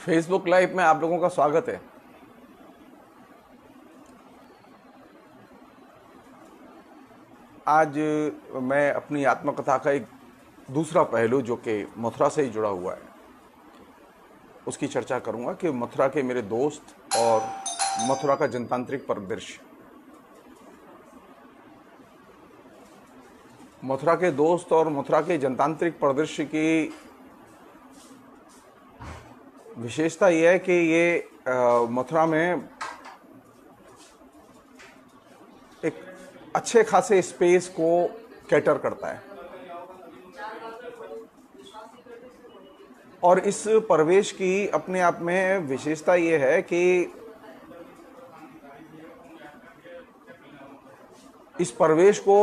Facebook live में आप लोगों का स्वागत है। आज मैं अपनी आत्मकथा का एक दूसरा पहलू जो कि मथुरा से ही जुड़ा हुआ है उसकी चर्चा करूंगा कि मथुरा के मेरे दोस्त और मथुरा का जनतांत्रिक परिदृश्य। मथुरा के दोस्त और मथुरा के जनतांत्रिक परिदृश्य की विशेषता यह है कि ये मथुरा में एक अच्छे खासे स्पेस को कैटर करता है और इस परिवेश की अपने आप में विशेषता यह है कि इस परिवेश को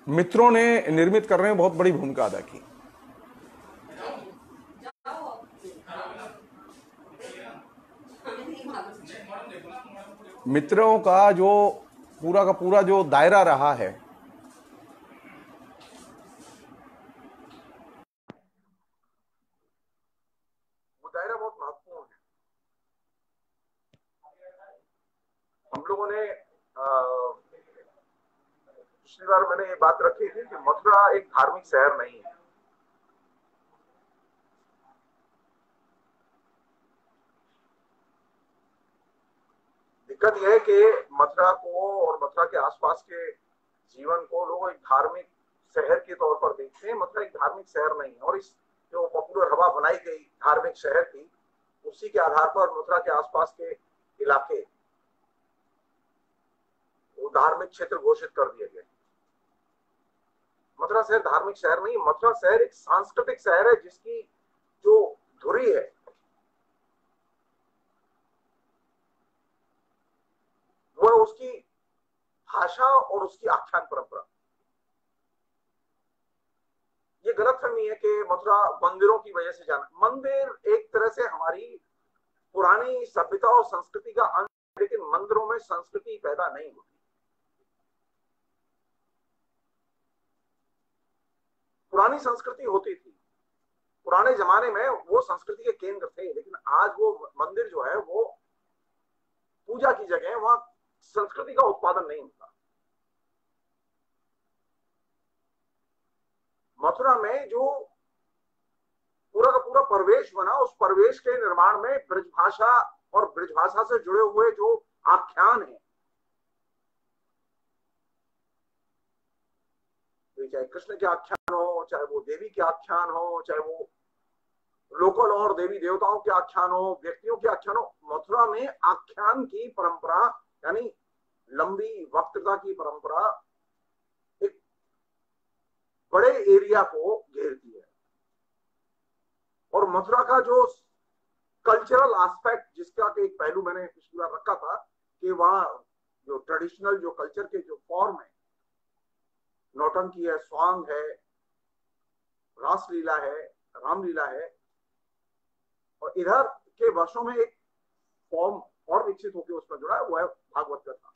मित्रों ने निर्मित करने में बहुत बड़ी भूमिका अदा की। मित्रों का पूरा जो दायरा रहा है वो दायरा बहुत महत्वपूर्ण है। हम लोगों ने पिछली बार मैंने ये बात रखी थी कि मथुरा एक धार्मिक शहर नहीं है। दिक्कत यह है कि मथुरा को और मथुरा के आसपास के जीवन को लोग एक धार्मिक शहर के तौर पर देखते हैं। मथुरा एक धार्मिक शहर नहीं है और इस जो पॉपुलर हवा बनाई गई धार्मिक शहर की, उसी के आधार पर मथुरा के आसपास के इलाके वो धार्मिक क्षेत्र घोषित कर दिए गए। मथुरा शहर धार्मिक शहर नहीं, मथुरा शहर एक सांस्कृतिक शहर है जिसकी जो धुरी है वह उसकी भाषा और उसकी आख्यान परंपरा। ये गलतफहमी है कि मथुरा मंदिरों की वजह से जाना। मंदिर एक तरह से हमारी पुरानी सभ्यता और संस्कृति का अंग, लेकिन मंदिरों में संस्कृति पैदा नहीं होती। पुरानी संस्कृति होती थी, पुराने जमाने में वो संस्कृति के केंद्र थे, लेकिन आज वो मंदिर जो है वो पूजा की जगह है, वहां संस्कृति का उत्पादन नहीं होता। मथुरा में जो पूरा का पूरा परिवेश बना, उस परिवेश के निर्माण में ब्रजभाषा और ब्रजभाषा से जुड़े हुए जो आख्यान है, चाहे कृष्ण के आख्यान हो, चाहे वो देवी के आख्यान हो, चाहे वो लोकल और देवी देवताओं के आख्यान हो, व्यक्तियों के आख्यान हो, मथुरा में आख्यान की परंपरा यानी लंबी वक्तृता की परंपरा एक बड़े एरिया को घेरती है। और मथुरा का जो कल्चरल एस्पेक्ट, जिसका एक पहलू मैंने पिछली बार रखा था कि वहां जो ट्रेडिशनल जो कल्चर के जो फॉर्म है, नौटंकी है, स्वांग है, रासलीला है, रामलीला है, और इधर के वर्षों में एक फॉर्म और विकसित होकर उसमें जुड़ा है, वो है भागवत कथा।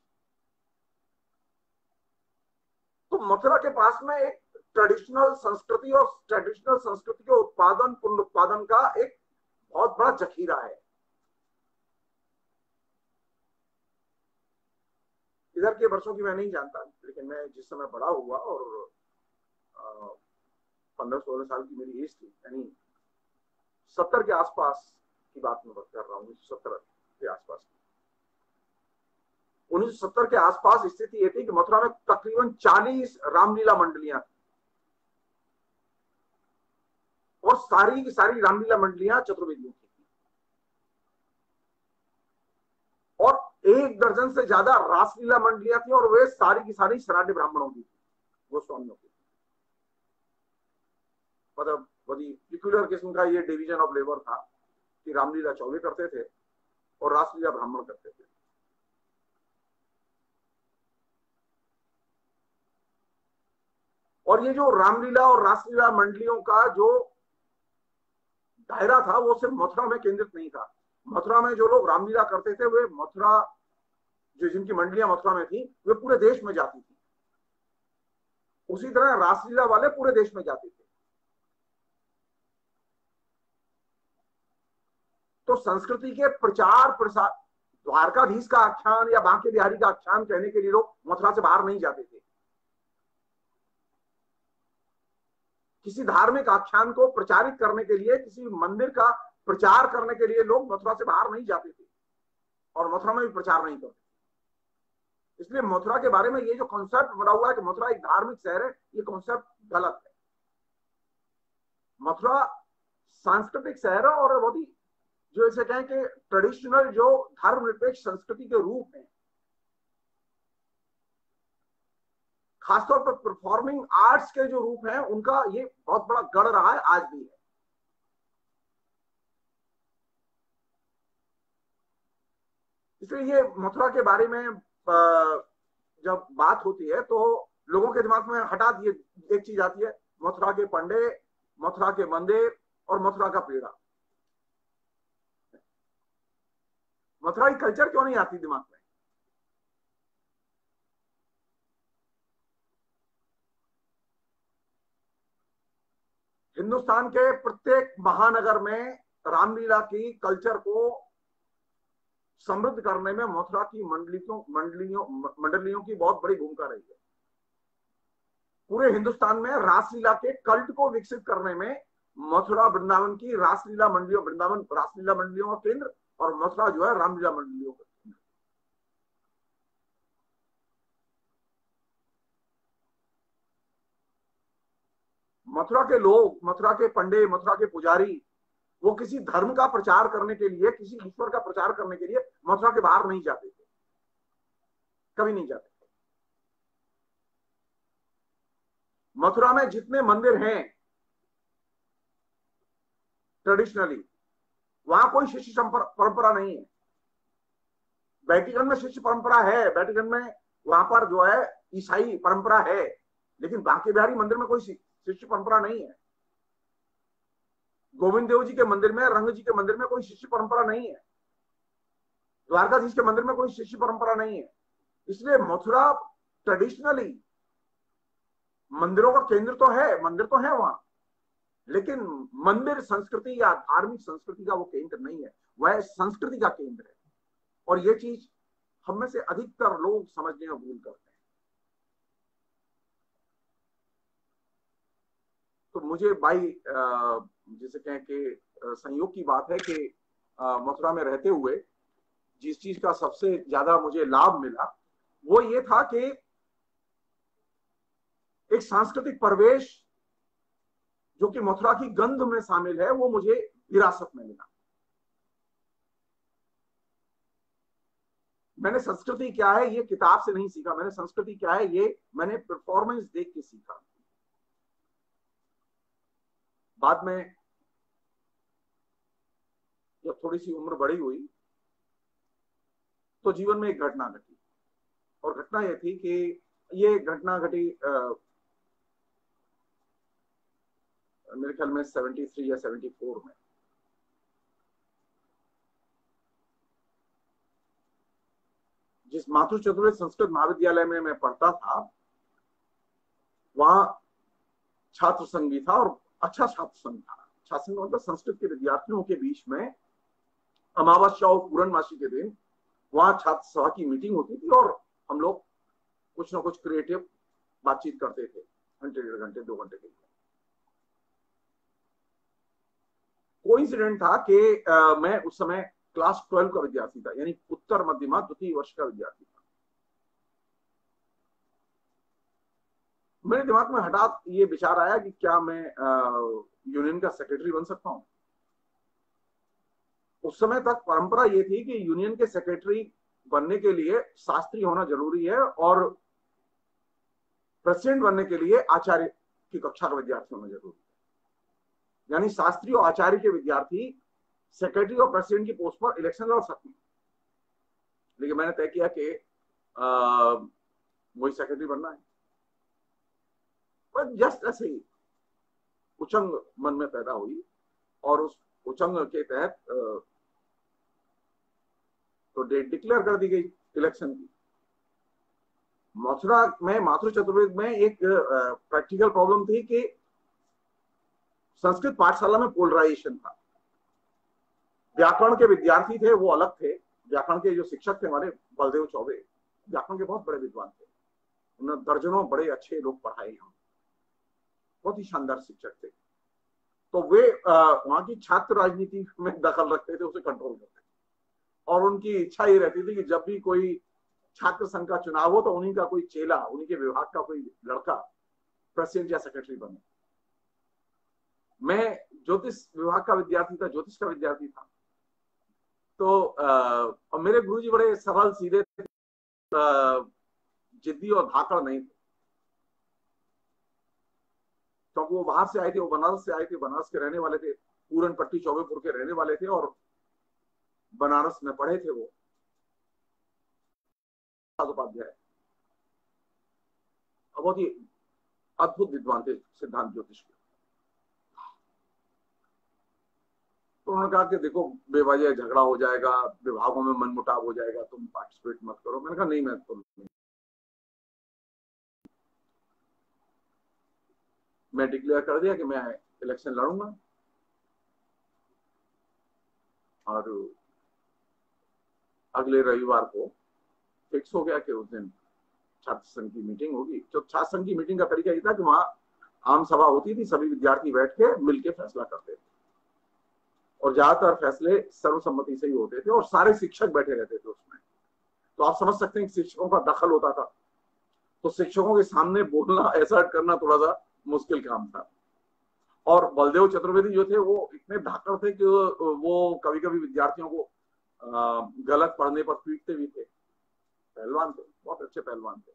तो मथुरा के पास में एक ट्रेडिशनल संस्कृति और ट्रेडिशनल संस्कृति के उत्पादन पुनरुत्पादन का एक बहुत बड़ा जखीरा है। इधर के वर्षों की मैं नहीं जानता, लेकिन मैं जिस समय बड़ा हुआ और 15-16 साल की मेरी एज थी, यानी 70 के आसपास की बात मैं कर रहा हूँ, 1970 के आसपास। 1970 के आसपास स्थिति ये थी कि मथुरा में तकरीबन 40 रामलीला मंडलियां थी और सारी की सारी रामलीला मंडलियां चतुर्वेदियों की थी और 1 दर्जन से ज्यादा रासलीला मंडलियां थी और वे सारी की सारी सराढ़ ब्राह्मणों की थी, गोस्वामियों की। मतलब बड़ी पिक्यूलर किस्म का ये डिवीजन ऑफ लेबर था कि रामलीला चौबे करते थे और रासलीला ब्राह्मण करते थे। और ये जो रामलीला और रासलीला मंडलियों का जो दायरा था वो सिर्फ मथुरा में केंद्रित नहीं था। मथुरा में जो लोग रामलीला करते थे वे मथुरा, जो जिनकी मंडलियां मथुरा में थी, वे पूरे देश में जाती थी। उसी तरह रासलीला वाले पूरे देश में जाते थे। तो संस्कृति के प्रचार प्रसार, द्वारकाधीश का आख्यान या बांके बिहारी का आख्यान कहने के लिए लोग मथुरा से बाहर नहीं जाते थे। किसी धार्मिक आख्यान को प्रचारित करने के लिए, किसी मंदिर का प्रचार करने के लिए लोग मथुरा से बाहर नहीं जाते थे और मथुरा में भी प्रचार नहीं करते। इसलिए मथुरा के बारे में ये जो कॉन्सेप्ट बना हुआ है कि मथुरा एक धार्मिक शहर है, ये कॉन्सेप्ट गलत है। मथुरा सांस्कृतिक शहर है और बहुत ही जो ऐसे कहें कि ट्रेडिशनल जो धर्मनिरपेक्ष संस्कृति के रूप है, खासतौर पर परफॉर्मिंग आर्ट्स के जो रूप हैं उनका ये बहुत बड़ा गढ़ रहा है, आज भी है। इसलिए ये मथुरा के बारे में जब बात होती है तो लोगों के दिमाग में हठात ये एक चीज आती है, मथुरा के पंडे, मथुरा के मंदिर और मथुरा का पेड़ा। मथुरा की कल्चर क्यों नहीं आती दिमाग में? हिंदुस्तान के प्रत्येक महानगर में रामलीला की कल्चर को समृद्ध करने में मथुरा की मंडलियों की बहुत बड़ी भूमिका रही है। पूरे हिंदुस्तान में रासलीला के कल्ट को विकसित करने में मथुरा वृंदावन की रासलीला मंडलियों, वृंदावन रासलीला मंडलियों का केंद्र और मथुरा जो है रामलीला मंडलियों का केंद्र। मथुरा के लोग, मथुरा के पंडे, मथुरा के पुजारी, वो किसी धर्म का प्रचार करने के लिए, किसी ईश्वर का प्रचार करने के लिए मथुरा के बाहर नहीं जाते थे, कभी नहीं जाते थे। मथुरा में जितने मंदिर हैं ट्रेडिशनली, वहां कोई शिष्य परंपरा नहीं है। वेटिकन में शिष्य परंपरा है, वेटिकन में वहां पर जो है ईसाई परंपरा है, लेकिन बांके बिहारी मंदिर में कोई शिष्य परंपरा नहीं है। गोविंद देव जी के मंदिर में, रंग जी के मंदिर में कोई शिष्य परंपरा नहीं है। द्वारकाधीश के मंदिर में कोई शिष्य परंपरा नहीं है। इसलिए मथुरा ट्रेडिशनली मंदिरों का केंद्र तो है, मंदिर तो है वहां, लेकिन मंदिर संस्कृति या धार्मिक संस्कृति का वो केंद्र नहीं है, वह संस्कृति का केंद्र है। और ये चीज हम में से अधिकतर लोग समझने में भूल करते हैं। तो मुझे भाई जिसे कहें कि संयोग की बात है कि मथुरा में रहते हुए जिस चीज का सबसे ज्यादा मुझे लाभ मिला वो ये था कि एक सांस्कृतिक परिवेश जो कि मथुरा की गंध में शामिल है, वो मुझे विरासत में मिला। मैंने संस्कृति क्या है ये किताब से नहीं सीखा, मैंने संस्कृति क्या है ये मैंने परफॉर्मेंस देख के सीखा। बाद में जब थोड़ी सी उम्र बड़ी हुई तो जीवन में एक घटना घटी, और घटना ये थी कि ये घटना घटी मेरे ख्याल में 73 या 74 में। जिस माथुर चतुर्वेद संस्कृत महाविद्यालय में मैं पढ़ता था, वहां छात्र संघ भी था और अच्छा छात्र संघ था। छात्र संघ मतलब संस्कृत के विद्यार्थियों के बीच में अमावस्या और पूर्णमासी के दिन वहां छात्र सभा की मीटिंग होती थी और हम लोग कुछ ना कुछ क्रिएटिव बातचीत करते थे घंटे, 1.5 घंटे, 2 घंटे के लिए। कोइंसिडेंट था कि मैं उस समय क्लास 12 का विद्यार्थी था, यानी उत्तर मध्यमा द्वितीय वर्ष का विद्यार्थी था। मेरे दिमाग में हठात ये विचार आया कि क्या मैं यूनियन का सेक्रेटरी बन सकता हूं। उस समय तक परंपरा ये थी कि यूनियन के सेक्रेटरी बनने के लिए शास्त्री होना जरूरी है और प्रेसिडेंट बनने के लिए आचार्य की कक्षा का विद्यार्थी होना जरूरी है। यानी शास्त्री और आचार्य के विद्यार्थी सेक्रेटरी और प्रेसिडेंट की पोस्ट पर इलेक्शन लड़ सकते हैं। लेकिन मैंने तय किया कि वही सेक्रेटरी बनना है। पर जस्ट ऐसे ही उचंग मन में पैदा हुई और उस उचंग के तहत तो डेट डिक्लेयर कर दी गई इलेक्शन की। मथुरा में माथुर चतुर्वेद में एक प्रैक्टिकल प्रॉब्लम थी कि संस्कृत पाठशाला में पोलराइजेशन था। व्याकरण के विद्यार्थी थे वो अलग थे। व्याकरण के जो शिक्षक थे हमारे बलदेव चौबे, व्याकरण के बहुत बड़े विद्वान थे, उन्होंने दर्जनों बड़े अच्छे लोग पढ़ाए हम, बहुत ही शानदार शिक्षक थे। तो वे वहां की छात्र राजनीति में दखल रखते थे, उसे कंट्रोल करते थे, और उनकी इच्छा ये रहती थी कि जब भी कोई छात्र संघ का चुनाव हो तो उन्हीं का कोई चेला, उन्हीं के विभाग का कोई लड़का प्रेसिडेंट या सेक्रेटरी बने। मैं ज्योतिष विभाग का विद्यार्थी था, ज्योतिष का विद्यार्थी था, तो मेरे गुरुजी बड़े सरल सीधे थे, जिद्दी और धाकड़ नहीं थे, क्योंकि वो बाहर से आए थे, वो बनारस से आए थे, बनारस के रहने वाले थे, पूरन पट्टी चौबेपुर के रहने वाले थे, और बनारस में पढ़े थे वो उपाध्याय, बहुत ही अद्भुत विद्वान थे सिद्धांत ज्योतिष के। तो उन्होंने कहा कि देखो बेवजह झगड़ा हो जाएगा, विभागों में मनमुटाव हो जाएगा, तुम पार्टिसिपेट मत करो। मैंने कहा नहीं, मैं तो नहीं। मैं डिक्लेयर कर दिया कि मैं इलेक्शन लड़ूंगा, और अगले रविवार को फिक्स हो गया कि उस दिन छात्र संघ की मीटिंग होगी। तो छात्र संघ की मीटिंग का तरीका ये था कि वहां आम सभा होती थी, सभी विद्यार्थी बैठ के मिलकर फैसला करते थे, और ज्यादातर फैसले सर्वसम्मति से ही होते थे, और सारे शिक्षक बैठे रहते थे उसमें। तो आप समझ सकते हैं कि शिक्षकों का दखल होता था, तो शिक्षकों के सामने बोलना, एसर्ट करना थोड़ा सा मुश्किल काम था। और बलदेव चतुर्वेदी जो थे वो इतने धाकड़ थे कि वो कभी कभी विद्यार्थियों को गलत पढ़ने पर पीटते भी थे। पहलवान थे, बहुत अच्छे पहलवान थे।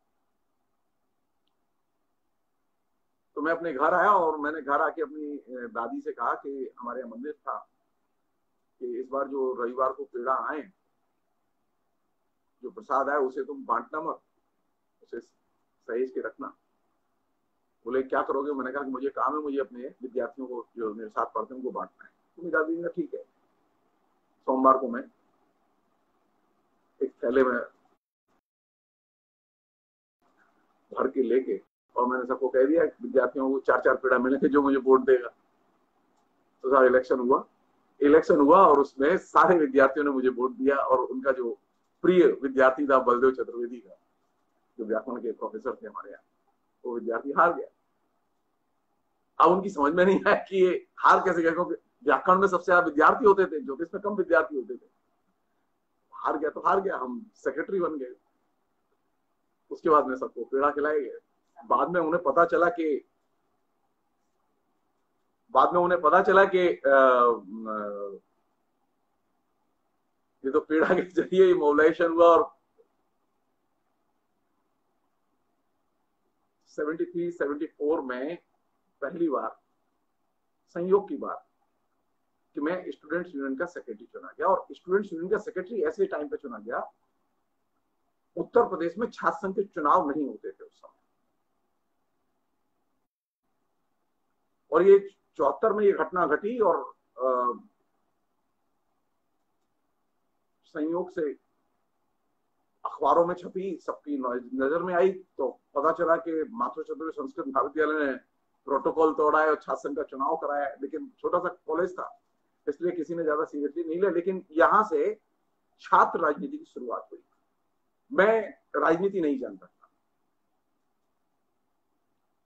तो मैं अपने घर आया, और मैंने घर आके अपनी दादी से कहा कि हमारे यहाँ मंदिर था कि इस बार जो रविवार को पेड़ा आए, जो प्रसाद आए, उसे तुम बांटना मत, उसे सहेज के रखना। बोले क्या करोगे? मैंने कहा कि मुझे काम है, मुझे अपने विद्यार्थियों को जो मेरे साथ पढ़ते हैं उनको बांटना है। तो मेरी दादी ने ठीक है। सोमवार को मैं एक थैले में भर के लेके, और मैंने सबको कह दिया विद्यार्थियों को 4-4 पेड़ा मिलेंगे जो मुझे वोट देगा। तो सारा इलेक्शन हुआ और उसमें सारे विद्यार्थियों ने मुझे वोट दिया, और उनका जो प्रिय विद्यार्थी था बलदेव चतुर्वेदी का, जो व्याकरण के प्रोफेसर थे हमारे यहाँ, वो विद्यार्थी हार गया। अब उनकी समझ में नहीं आया कि ये हार कैसे गया, क्योंकि व्याकरण में सबसे ज्यादा विद्यार्थी होते थे, ज्योतिष में कम विद्यार्थी होते थे। हार गया तो हार गया, हम सेक्रेटरी बन गए। उसके बाद में सबको पेड़ा खिलाए गए। बाद में उन्हें पता चला कि ये तो पेड़ा के जरिए मोबिलाइजेशन हुआ, और 73-74 में पहली बार संयोग की बात कि मैं स्टूडेंट्स यूनियन का सेक्रेटरी चुना गया। और स्टूडेंट्स यूनियन का सेक्रेटरी ऐसे टाइम पे चुना गया, उत्तर प्रदेश में छात्र संघ के चुनाव नहीं होते थे उस समय, और ये 74 में ये घटना घटी, और संयोग से अखबारों में छपी, सबकी नजर में आई। तो पता चला कि माथुर चतुर्वेदी संस्कृत महाविद्यालय ने प्रोटोकॉल तोड़ा है और छात्र संघ का चुनाव कराया है। लेकिन छोटा सा कॉलेज था, इसलिए किसी ने ज्यादा सीरियसली नहीं लिया। लेकिन यहां से छात्र राजनीति की शुरुआत हुई। मैं राजनीति नहीं जानता था,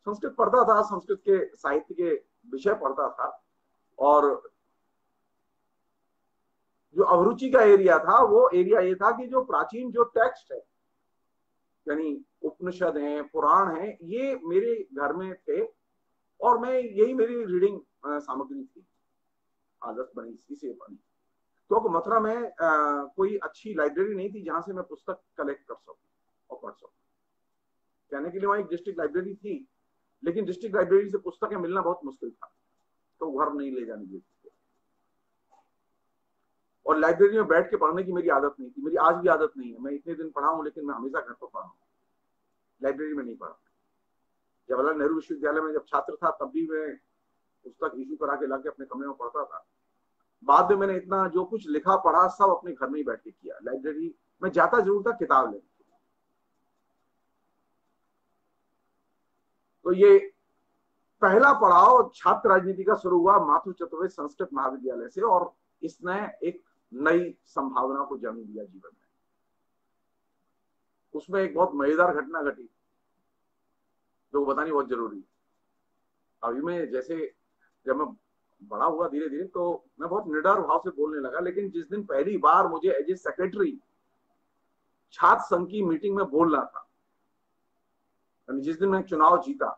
संस्कृत पढ़ता था, संस्कृत के साहित्य के विषय पढ़ता था, और जो अभिरुचि का एरिया था वो एरिया ये था कि जो प्राचीन जो टेक्स्ट है, यानी उपनिषद हैं, पुराण हैं, ये मेरे घर में थे, और मैं यही मेरी रीडिंग सामग्री थी, आदत बनी इसी से बनी। क्योंकि मथुरा में कोई अच्छी लाइब्रेरी नहीं थी जहां से मैं पुस्तक कलेक्ट कर सकूं और पढ़ सकूं। कहने के लिए वहां एक डिस्ट्रिक्ट लाइब्रेरी थी, लेकिन डिस्ट्रिक्ट लाइब्रेरी से पुस्तकें मिलना बहुत मुश्किल था, तो घर नहीं ले जाने देते। और लाइब्रेरी में बैठ के पढ़ने की मेरी आदत नहीं थी, मेरी आज भी आदत नहीं है। मैं इतने दिन पढ़ा हूं, लेकिन मैं हमेशा घर पर पढ़ा हूं, लाइब्रेरी में नहीं पढ़ा। जवाहरलाल नेहरू विश्वविद्यालय में जब छात्र था तब भी मैं पुस्तक इशू करा के लाके अपने कमरे में पढ़ता था। बाद में मैंने इतना जो कुछ लिखा पढ़ा सब अपने घर में ही बैठ के किया। लाइब्रेरी में जाता जरूर था किताब लेने। तो ये पहला पड़ाव छात्र राजनीति का शुरू हुआ माथुर चतुर्वेदी संस्कृत महाविद्यालय से, और इसने एक नई संभावना को जन्म दिया जीवन में। उसमें एक बहुत मजेदार घटना घटी जो बतानी बहुत जरूरी है। अभी मैं जैसे जब मैं बड़ा हुआ धीरे धीरे तो मैं बहुत निडर भाव से बोलने लगा, लेकिन जिस दिन पहली बार मुझे एज ए सेक्रेटरी छात्र संघ की मीटिंग में बोलना था, जिस दिन मैं चुनाव जीता,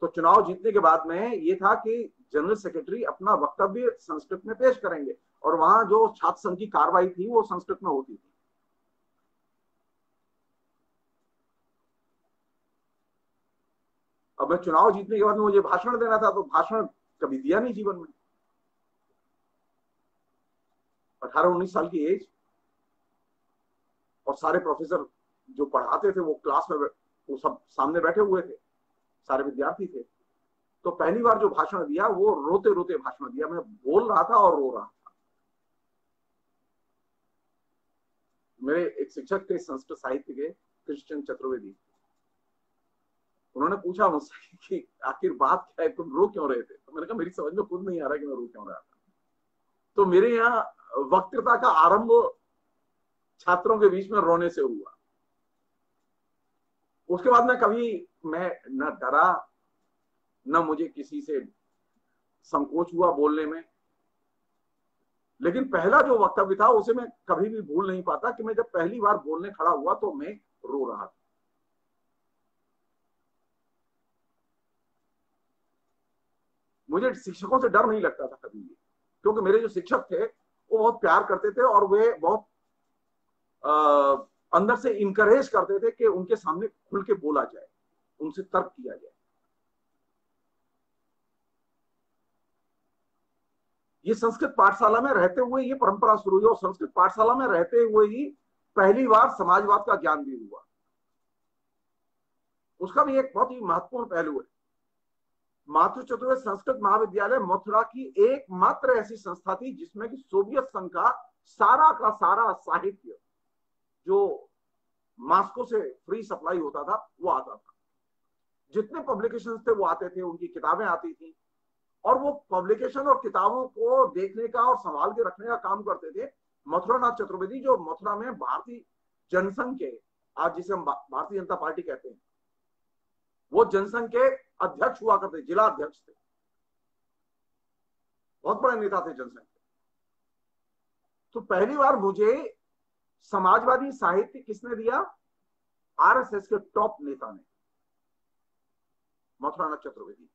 तो चुनाव जीतने के बाद में ये था कि जनरल सेक्रेटरी अपना वक्तव्य संस्कृत में पेश करेंगे और वहां जो छात्र संघ की कार्रवाई थी वो संस्कृत में होती थी। अब मैं चुनाव जीतने के बाद में मुझे भाषण देना था, तो भाषण कभी दिया नहीं जीवन में। 18-19 साल की एज, और सारे प्रोफेसर जो पढ़ाते थे वो क्लास में वो सब सामने बैठे हुए थे, सारे विद्यार्थी थे। तो पहली बार जो भाषण दिया वो रोते रोते भाषण दिया। मैं बोल रहा था और रो रहा था। मेरे एक शिक्षक थे संस्कृत साहित्य के, कृष्ण चतुर्वेदी, उन्होंने पूछा मुझसे कि आखिर बात क्या है, तुम रो क्यों रहे थे? तो मैंने कहा मेरी समझ में खुद नहीं आ रहा कि मैं रो क्यों रहा था। तो मेरे यहाँ वक्तृता का आरंभ छात्रों के बीच में रोने से हुआ। उसके बाद में कभी मैं न डरा, न मुझे किसी से संकोच हुआ बोलने में। लेकिन पहला जो वक्तव्य था उसे मैं कभी भी भूल नहीं पाता कि मैं जब पहली बार बोलने खड़ा हुआ तो मैं रो रहा था। मुझे शिक्षकों से डर नहीं लगता था कभी भी, क्योंकि मेरे जो शिक्षक थे वो बहुत प्यार करते थे और वे बहुत अंदर से इंकरेज करते थे कि उनके सामने खुल के बोला जाए, उनसे तर्क किया जाए। ये संस्कृत पाठशाला में रहते हुए ये परंपरा शुरू हुई और संस्कृत पाठशाला में रहते हुए ही पहली बार समाजवाद का ज्ञान भी हुआ। उसका भी एक बहुत ही महत्वपूर्ण पहलू है। मातृ चतुर्वेद संस्कृत महाविद्यालय मथुरा की एकमात्र ऐसी संस्था थी जिसमें कि सोवियत संघ का सारा साहित्य जो मास्को से फ्री सप्लाई होता था वो आता था। जितने पब्लिकेशंस थे वो आते थे, उनकी किताबें आती थी, और वो पब्लिकेशन और किताबों को देखने का और संभाल के रखने का काम करते थे मथुरा नाथ चतुर्वेदी, जो मथुरा में भारतीय जनसंघ के, आज जिसे हम भारतीय जनता पार्टी कहते हैं, वो जनसंघ के अध्यक्ष हुआ करते, जिला अध्यक्ष थे, बहुत बड़े नेता थे जनसंघ के। तो पहली बार मुझे समाजवादी साहित्य किसने दिया? आरएसएस के टॉप नेता ने, मथुरा नाथ चतुर्वेदी।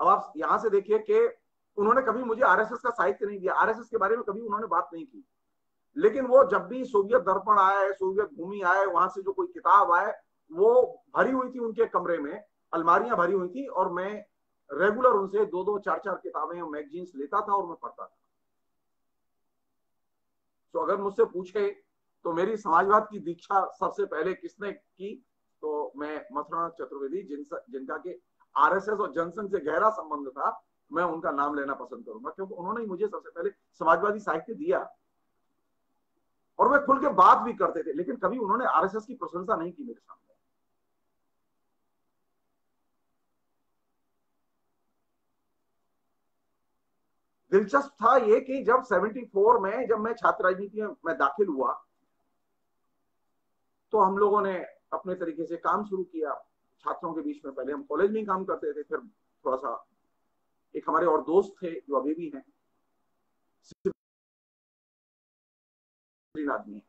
अब आप यहां से देखिए कि उन्होंने कभी मुझे आरएसएस का साहित्य नहीं दिया, आरएसएस के बारे में कभी उन्होंने बात नहीं की, लेकिन वो जब भी सोवियत दर्पण आए, सोवियत भूमि आए, वहां से जो कोई किताब आए वो भरी हुई थी उनके कमरे में, अलमारियां भरी हुई थी, और मैं रेगुलर उनसे 2-2, 4-4 किताबें मैगजीन्स लेता था और मैं पढ़ता था। तो अगर मुझसे पूछे तो मेरी समाजवाद की दीक्षा सबसे पहले किसने की, तो मैं मथुरा चतुर्वेदी, जिनका के आरएसएस और जनसंघ से गहरा संबंध था, मैं उनका नाम लेना पसंद करूंगा, क्योंकि उन्होंने ही मुझे सबसे पहले समाजवादी साहित्य दिया। और वे खुल के बात भी करते थे, लेकिन कभी उन्होंने आरएसएस की प्रशंसा नहीं की मेरे सामने। दिलचस्प था ये कि जब 74 में जब मैं छात्र राजनीति में मैं दाखिल हुआ तो हम लोगों ने अपने तरीके से काम शुरू किया छात्रों के बीच में। पहले हम कॉलेज में ही काम करते थे, फिर थोड़ा सा एक हमारे और दोस्त थे जो अभी भी हैं, आदमी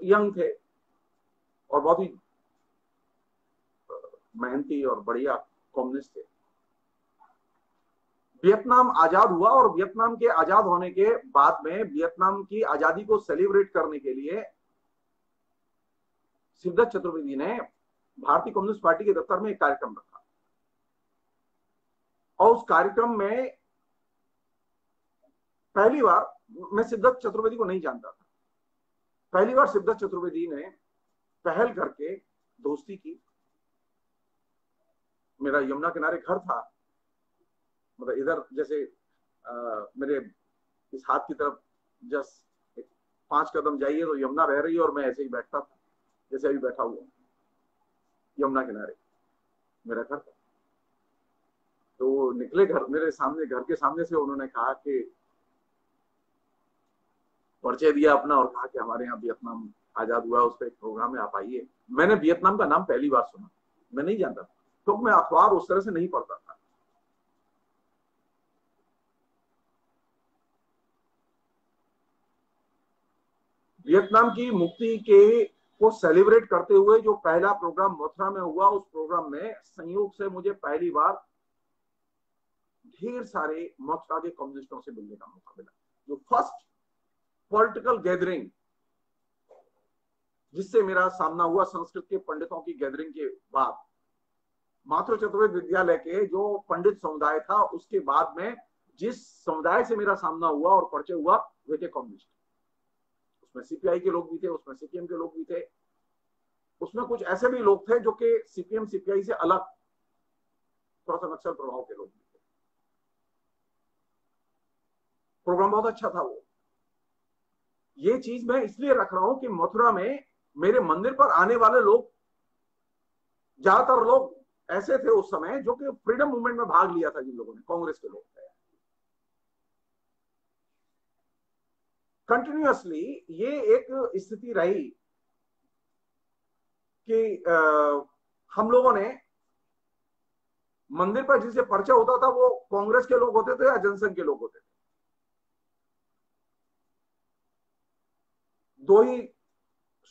यंग थे और बहुत ही मेहनती और बढ़िया कम्युनिस्ट थे। वियतनाम आजाद हुआ और वियतनाम के आजाद होने के बाद में वियतनाम की आजादी को सेलिब्रेट करने के लिए सिद्धार्थ चतुर्वेदी ने भारतीय कम्युनिस्ट पार्टी के दफ्तर में एक कार्यक्रम रखा, और उस कार्यक्रम में पहली बार, मैं सिद्धार्थ चतुर्वेदी को नहीं जानता था, पहली बार सिद्धार्थ चतुर्वेदी ने पहल करके दोस्ती की। मेरा यमुना किनारे घर था, मतलब इधर जैसे मेरे इस हाथ की तरफ जस्ट 5 कदम जाइए तो यमुना बह रही है, और मैं ऐसे ही बैठता था जैसे अभी बैठा हुआ, यमुना किनारे मेरा घर था। तो निकले घर, मेरे सामने, घर के सामने से उन्होंने कहा कि परिचय दिया अपना और कहा कि हमारे यहाँ वियतनाम आजाद हुआ, उस पर एक प्रोग्राम है, आप आइए। मैंने वियतनाम का नाम पहली बार सुना, मैं नहीं जानता था, तो मैं अखबार उस तरह से नहीं पढ़ता था। वियतनाम की मुक्ति के को सेलिब्रेट करते हुए जो पहला प्रोग्राम मथुरा में हुआ, उस प्रोग्राम में संयोग से मुझे पहली बार ढेर सारे मथुरा के कम्युनिस्टों से मिलने का मौका मिला। जो फर्स्ट पॉलिटिकल गैदरिंग जिससे मेरा सामना हुआ संस्कृत के पंडितों की गैदरिंग के बाद, माथुर चतुर्वेद विद्यालय के जो पंडित समुदाय था, उसके बाद में जिस समुदाय से मेरा सामना हुआ और परिचय हुआ, वे थे कम्युनिस्ट। उसमें सीपीआई के लोग भी थे, उसमें सीपीएम के लोग भी थे, उसमें कुछ ऐसे भी लोग थे जो कि सीपीएम सीपीआई से अलग थोड़ा सा नक्सल प्रभाव के लोग भी थे। प्रोग्राम बहुत अच्छा था वो। ये चीज मैं इसलिए रख रहा हूं कि मथुरा में मेरे मंदिर पर आने वाले लोग, ज्यादातर लोग ऐसे थे उस समय जो कि फ्रीडम मूवमेंट में भाग लिया था, जिन लोगों ने, कांग्रेस के लोग थे। कंटिन्यूअसली ये एक स्थिति रही कि हम लोगों ने मंदिर पर जिसे परिचय होता था वो कांग्रेस के लोग होते थे या जनसंघ के लोग होते थे। दो ही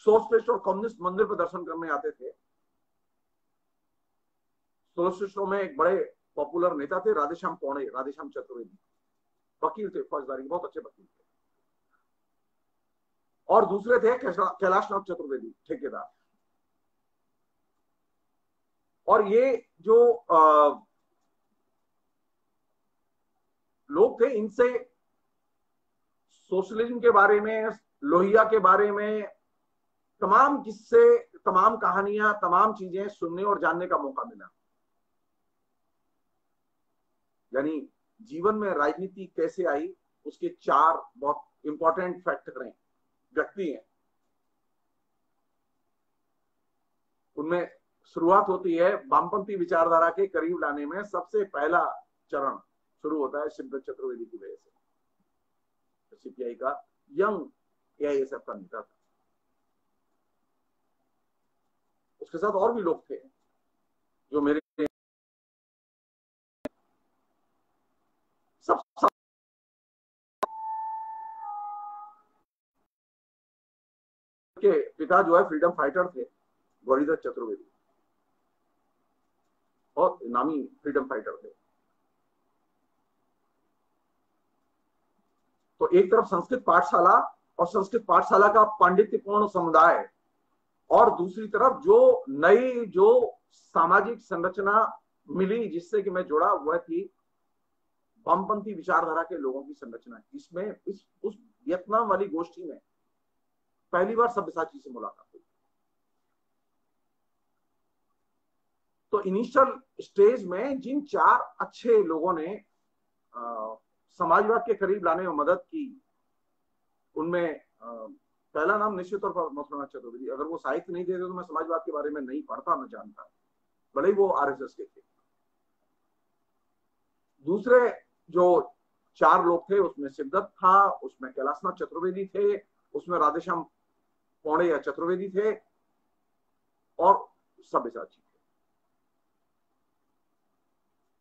सोशलिस्ट और कम्युनिस्ट मंदिर पर दर्शन करने आते थे। सोशलिस्टों में एक बड़े पॉपुलर नेता थे राधेश्याम पौड़े, राधेश्याम चतुर्वेदी, वकील थे, फौजदारी, बहुत अच्छे वकील थे। और दूसरे थे कैलाशनाथ चतुर्वेदी, ठेकेदार। और ये जो लोग थे, इनसे सोशलिज्म के बारे में, लोहिया के बारे में तमाम किस्से, तमाम कहानियां, तमाम चीजें सुनने और जानने का मौका मिला। यानी जीवन में राजनीति कैसे आई, उसके 4 बहुत इंपॉर्टेंट फैक्टर हैं, व्यक्ति हैं। उनमें शुरुआत होती है वामपंथी विचारधारा के करीब लाने में, सबसे पहला चरण शुरू होता है शिवदत्त चतुर्वेदी की वजह से। सीपीआई का यंग एआईएसएफ का नेता था। उसके साथ और भी लोग थे जो मेरे सब के पिता जो है फ्रीडम फाइटर थे, गौरीदत्त चतुर्वेदी, बहुत नामी फ्रीडम फाइटर थे। तो एक तरफ संस्कृत पाठशाला और संस्कृत पाठशाला का पांडित्यपूर्ण समुदाय, और दूसरी तरफ जो नई जो सामाजिक संरचना मिली जिससे कि मैं जुड़ा, वह थी वामपंथी विचारधारा के लोगों की संरचना। इसमें उस वियतनाम वाली गोष्ठी में पहली बार सब्यसाची से मुलाकात हुई। तो इनिशियल स्टेज में जिन 4 अच्छे लोगों ने समाजवाद के करीब लाने में मदद की, उनमें पहला नाम निश्चित तौर पर मथुरानाथ चतुर्वेदी। अगर वो साहित्य नहीं देते तो मैं समाजवाद के बारे में नहीं पढ़ता, न जानता, भले ही वो आरएसएस के थे। दूसरे जो 4 लोग थे, उसमें शिवदत्त था, उसमें कैलाशनाथ चतुर्वेदी थे, उसमें राधेश्याम पौड़े या चतुर्वेदी थे, और सब्यसाची थे।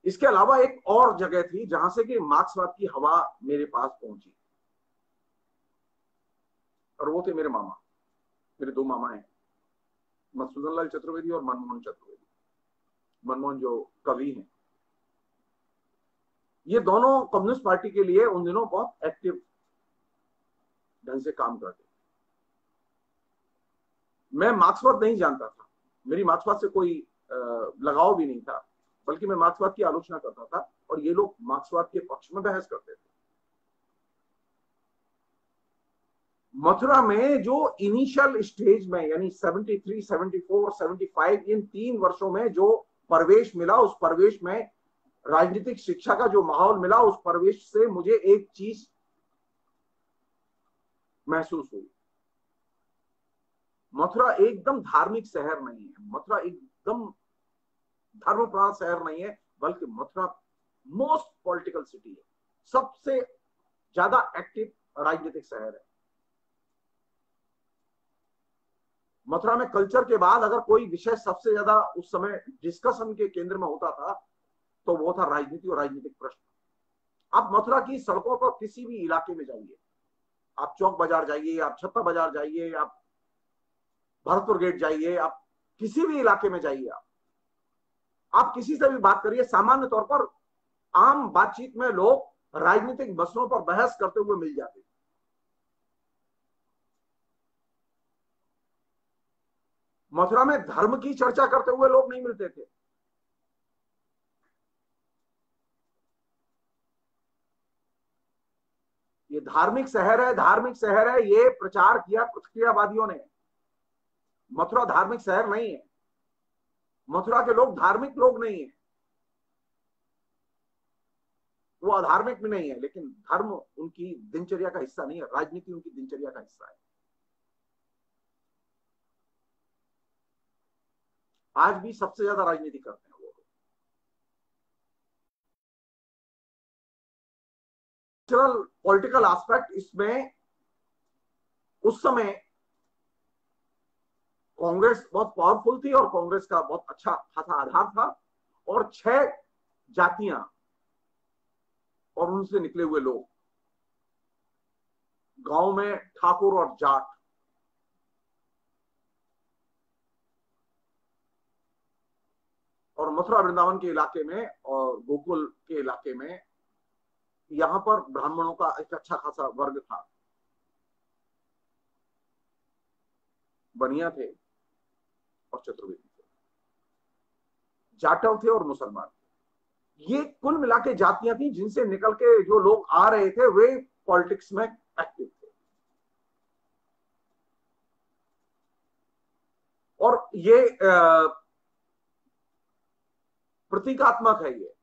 इसके अलावा एक और जगह थी जहां से कि मार्क्सवाद की हवा मेरे पास पहुंची, और वो थे मेरे मामा। मेरे 2 मामा हैं, मधुसूदन लाल चतुर्वेदी और मनमोहन चतुर्वेदी। मनमोहन जो कवि हैं, ये दोनों कम्युनिस्ट पार्टी के लिए उन दिनों बहुत एक्टिव ढंग से काम करते। मैं मार्क्सवाद नहीं जानता था, मेरी मार्क्सवाद से कोई लगाव भी नहीं था, बल्कि मैं मार्क्सवाद की आलोचना करता था, और ये लोग मार्क्सवाद के पक्ष में बहस करते थे। मथुरा में जो इनिशियल स्टेज में, यानी 73, 74, 75, इन 3 वर्षों में जो प्रवेश मिला, उस प्रवेश में राजनीतिक शिक्षा का जो माहौल मिला, उस प्रवेश से मुझे एक चीज महसूस हुई। मथुरा एकदम धार्मिक शहर नहीं है, मथुरा एकदम धर्मप्राण शहर नहीं है, बल्कि मथुरा मोस्ट पॉलिटिकल सिटी है, सबसे ज्यादा एक्टिव राजनीतिक शहर है। मथुरा में कल्चर के बाद अगर कोई विषय सबसे ज्यादा उस समय डिस्कशन के केंद्र में होता था तो वो था राजनीति और राजनीतिक प्रश्न। आप मथुरा की सड़कों पर किसी भी इलाके में जाइए, आप चौक बाजार जाइए, आप छत्ता बाजार जाइए, आप भरतपुर गेट जाइए, आप किसी भी इलाके में जाइए, आप किसी से भी बात करिए, सामान्य तौर पर आम बातचीत में लोग राजनीतिक मसलों पर बहस करते हुए मिल जाते। मथुरा में धर्म की चर्चा करते हुए लोग नहीं मिलते थे। ये धार्मिक शहर है, धार्मिक शहर है, ये प्रचार किया प्रतिक्रियावादियों ने। मथुरा धार्मिक शहर नहीं है, मथुरा के लोग धार्मिक लोग नहीं है, वो अधार्मिक भी नहीं है, लेकिन धर्म उनकी दिनचर्या का हिस्सा नहीं है, राजनीति उनकी दिनचर्या का हिस्सा है। आज भी सबसे ज्यादा राजनीति करते हैं वो। कल्चरल पॉलिटिकल एस्पेक्ट इसमें उस समय कांग्रेस बहुत पावरफुल थी और कांग्रेस का बहुत अच्छा खासा आधार था, और 6 जातियां और उनसे निकले हुए लोग, गांव में ठाकुर और जाट, और मथुरा वृंदावन के इलाके में और गोकुल के इलाके में यहां पर ब्राह्मणों का एक अच्छा खासा वर्ग था, बनिया थे और चतुर्वेदी थे, जाटव थे और मुसलमान थे। ये कुल मिला के जातियां थी जिनसे निकल के जो लोग आ रहे थे वे पॉलिटिक्स में एक्टिव थे। और ये प्रतीकात्मक है। ये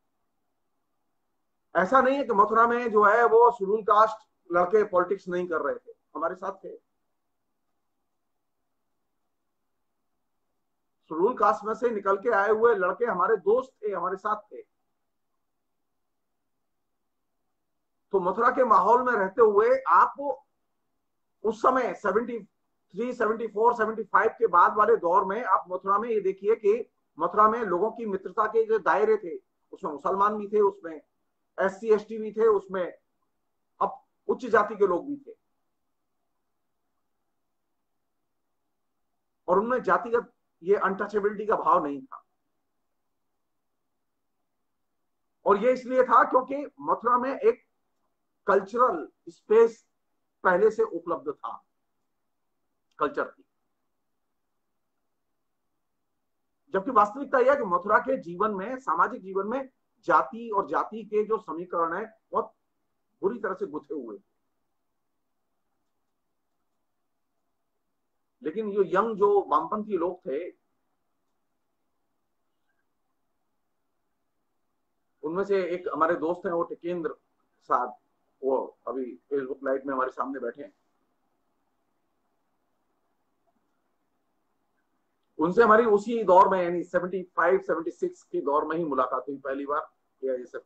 ऐसा नहीं है कि मथुरा में जो है वो शेड्यूल कास्ट लड़के पॉलिटिक्स नहीं कर रहे थे, हमारे साथ थे। शेड्यूल कास्ट में से निकल के आए हुए लड़के हमारे दोस्त थे, हमारे साथ थे। तो मथुरा के माहौल में रहते हुए आप उस समय 73, 74, 75 के बाद वाले दौर में आप मथुरा में ये देखिए कि मथुरा में लोगों की मित्रता के जो दायरे थे उसमें मुसलमान भी थे, उसमें SC ST भी थे, उसमें अब उच्च जाति के लोग भी थे, और उनमें जातिगत ये अनटचेबिलिटी का भाव नहीं था। और ये इसलिए था क्योंकि मथुरा में एक कल्चरल स्पेस पहले से उपलब्ध था, कल्चर की। जबकि वास्तविकता यह है कि मथुरा के जीवन में, सामाजिक जीवन में जाति और जाति के जो समीकरण है बहुत बुरी तरह से गुथे हुए। लेकिन ये यंग जो वामपंथी लोग थे, उनमें से एक हमारे दोस्त हैं वो टिकेंद्र साहब, वो अभी फेसबुक लाइव में हमारे सामने बैठे हैं। उनसे हमारी उसी दौर में यानी 75, 76 के दौर में ही मुलाकात हुई पहली बार, या सब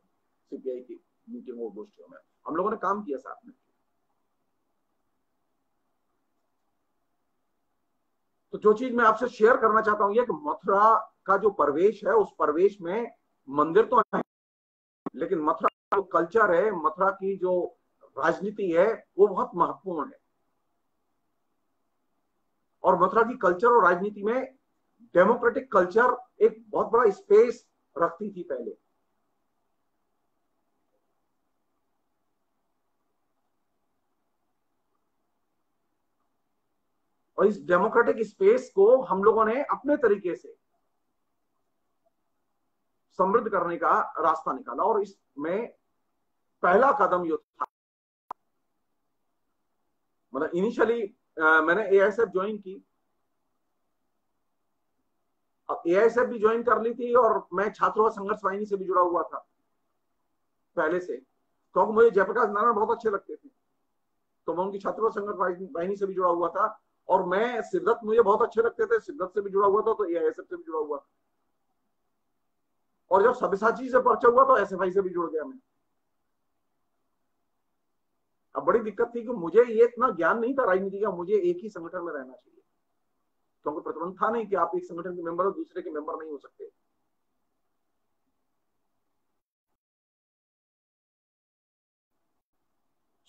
CPI की मीटिंग और गोष्ठियों में हम लोगों ने काम किया साथ में। तो जो चीज मैं आपसे शेयर करना चाहता हूं ये कि मथुरा का जो परिवेश है उस परिवेश में मंदिर तो है, लेकिन मथुरा का जो कल्चर है, मथुरा की जो राजनीति है वो बहुत महत्वपूर्ण है। और मथुरा की कल्चर और राजनीति में डेमोक्रेटिक कल्चर एक बहुत बड़ा स्पेस रखती थी पहले। और इस डेमोक्रेटिक स्पेस को हम लोगों ने अपने तरीके से समृद्ध करने का रास्ता निकाला, और इसमें पहला कदम ये था, मतलब इनिशियली मैंने AISF ज्वाइन की। अब AISF भी ज्वाइन कर ली थी और मैं छात्रों संघर्ष वाहिनी से भी जुड़ा हुआ था पहले से, क्योंकि मुझे जयप्रकाश नारायण बहुत अच्छे लगते थे, तो मैं उनकी छात्रों संघर्ष वाहिनी से भी जुड़ा हुआ था। और मैं सिद्धत मुझे बहुत अच्छे लगते थे, सिद्धत से भी जुड़ा हुआ था, तो AISF से भी जुड़ा हुआ था। और जब सब्यसाची से पर्चा हुआ तो एसएफआई से भी जुड़ गया मैं। अब बड़ी दिक्कत थी कि मुझे ये इतना ज्ञान नहीं था राजनीति का, मुझे एक ही संगठन में रहना चाहिए, क्योंकि प्रतिबंध था नहीं कि आप एक संगठन के मेंबर हो दूसरे के मेंबर नहीं हो सकते।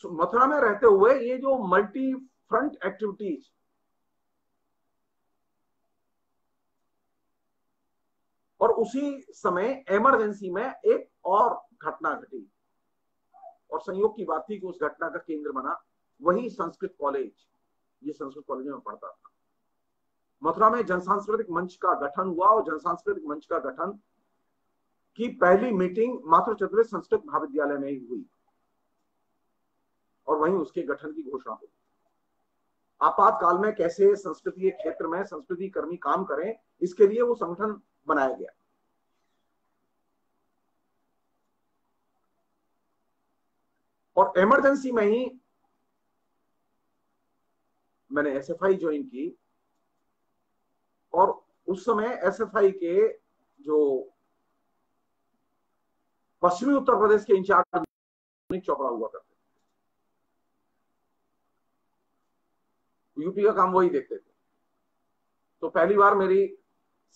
मथुरा में रहते हुए ये जो मल्टी फ्रंट एक्टिविटीज, और उसी समय इमरजेंसी में एक और घटना घटी, और संयोग की बात थी कि उस घटना का केंद्र बना वही संस्कृत कॉलेज। ये संस्कृत कॉलेज में पढ़ता था। मथुरा में जनसांस्कृतिक मंच का गठन हुआ, और जनसांस्कृतिक मंच का गठन की पहली मीटिंग मातृ चतुर्वेद संस्कृत महाविद्यालय में ही हुई, और वहीं उसके गठन की घोषणा हुई। आपातकाल में कैसे संस्कृति के क्षेत्र में संस्कृति कर्मी काम करें, इसके लिए वो संगठन बनाया गया। और इमरजेंसी में ही मैंने एसएफआई ज्वाइन की, और उस समय एसएफआई के जो पश्चिमी उत्तर प्रदेश के इंचार्ज सुनील चोपड़ा हुआ करते, यूपी का काम वही देखते थे। तो पहली बार मेरी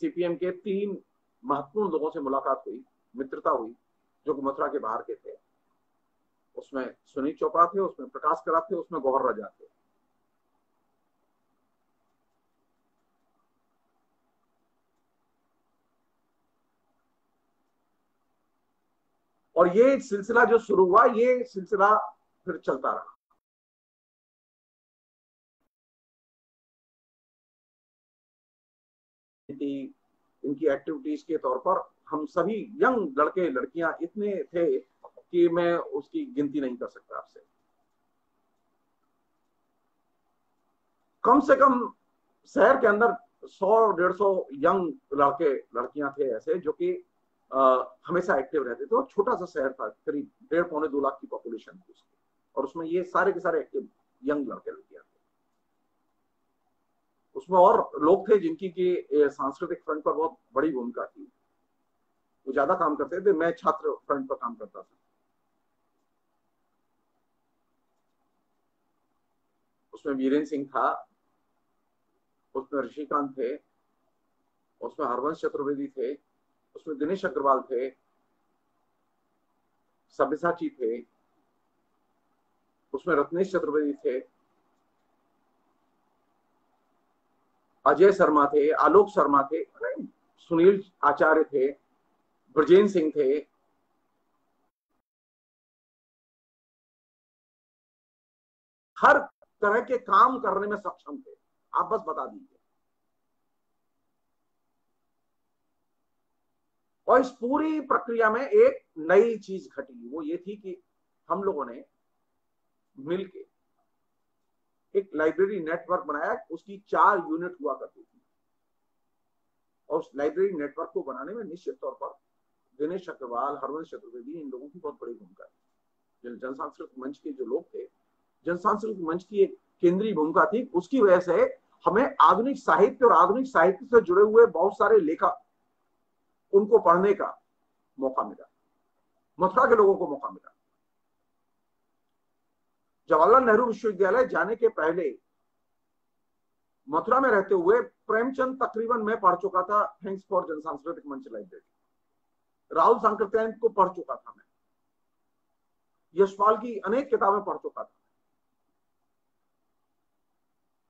सीपीएम के 3 महत्वपूर्ण लोगों से मुलाकात हुई, मित्रता हुई, जो कि मथुरा के बाहर के थे। उसमें सुनील चोपड़ा थे, उसमें प्रकाश करात थे, उसमें गौहर राजा थे। और ये सिलसिला जो शुरू हुआ, ये सिलसिला फिर चलता रहा। इनकी एक्टिविटीज के तौर पर हम सभी यंग लड़के लड़कियां इतने थे कि मैं उसकी गिनती नहीं कर सकता आपसे। कम से कम शहर के अंदर 100-150 यंग लड़के लड़कियां थे ऐसे, जो कि हमेशा एक्टिव रहते थे। और छोटा सा शहर था, करीब 1.5-2 लाख की पॉपुलेशन थी उसकी, और उसमें ये सारे के सारे एक्टिव यंग लड़के लड़कियां थे। उसमें और लोग थे जिनकी की सांस्कृतिक फ्रंट पर बहुत बड़ी भूमिका थी, वो ज्यादा काम करते थे, मैं छात्र फ्रंट पर काम करता था। उसमें वीरेंद्र सिंह था, उसमें ऋषिकांत थे, उसमें हरवंश चतुर्वेदी थे, उसमें दिनेश अग्रवाल थे, सब्यसाची थे, उसमें रत्नेश चतुर्वेदी थे, अजय शर्मा थे, आलोक शर्मा थे, सुनील आचार्य थे, ब्रजेंद्र सिंह थे। हर तरह के काम करने में सक्षम थे, आप बस बता दीजिए। और इस पूरी प्रक्रिया में एक नई चीज घटी, वो ये थी कि हम लोगों ने मिलके एक लाइब्रेरी नेटवर्क बनाया। उसकी 4 यूनिट हुआ करती थी, और उस लाइब्रेरी नेटवर्क को बनाने में निश्चित तौर पर दिनेश अग्रवाल, हरवंश चतुर्वेदी, इन लोगों की बहुत बड़ी भूमिका थी। जन सांस्कृतिक मंच के जो लोग थे, जन सांस्कृतिक मंच की एक केंद्रीय भूमिका थी। उसकी वजह से हमें आधुनिक साहित्य और आधुनिक साहित्य से जुड़े हुए बहुत सारे लेखक, उनको पढ़ने का मौका मिला, मथुरा के लोगों को मौका मिला। जवाहरलाल नेहरू विश्वविद्यालय जाने के पहले मथुरा में रहते हुए प्रेमचंद तकरीबन मैं पढ़ चुका था, थैंक्स फॉर जन सांस्कृतिक मंच लाइब्रेरी। राहुल सांकृत्यायन को पढ़ चुका था मैं, यशपाल की अनेक किताबें पढ़ चुका था।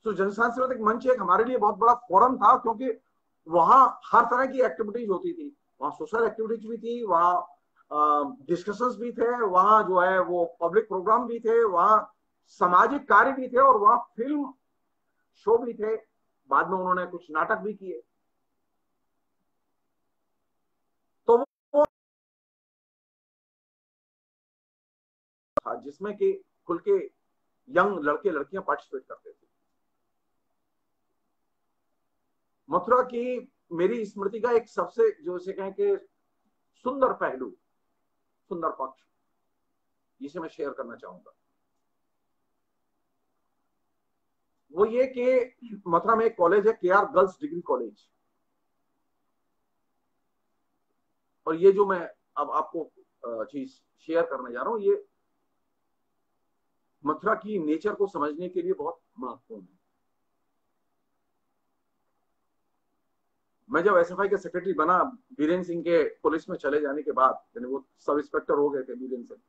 तो जन सांस्कृतिक मंच एक हमारे लिए बहुत बड़ा फोरम था, क्योंकि वहां हर तरह की एक्टिविटीज होती थी। वहां सोशल एक्टिविटीज भी थी, वहां डिस्कशंस भी थे, वहां जो है वो पब्लिक प्रोग्राम भी थे, वहां सामाजिक कार्य भी थे, और वहां फिल्म शो भी थे। बाद में उन्होंने कुछ नाटक भी किए। तो वो था जिसमें कि खुल के यंग लड़के लड़कियां पार्टिसिपेट करते थे। मथुरा की मेरी स्मृति का एक सबसे जो इसे कहें कि सुंदर पहलू, सुंदर पक्ष, जिसे मैं शेयर करना चाहूंगा, वो ये कि मथुरा में एक कॉलेज है, केआर गर्ल्स डिग्री कॉलेज। और ये जो मैं अब आपको चीज शेयर करने जा रहा हूं, ये मथुरा की नेचर को समझने के लिए बहुत महत्वपूर्ण है। मैं जब एसएफआई के सेक्रेटरी बना, बीरेन सिंह के पुलिस में चले जाने के बाद, यानी वो सब इंस्पेक्टर हो गए थे बीरेन सिंह,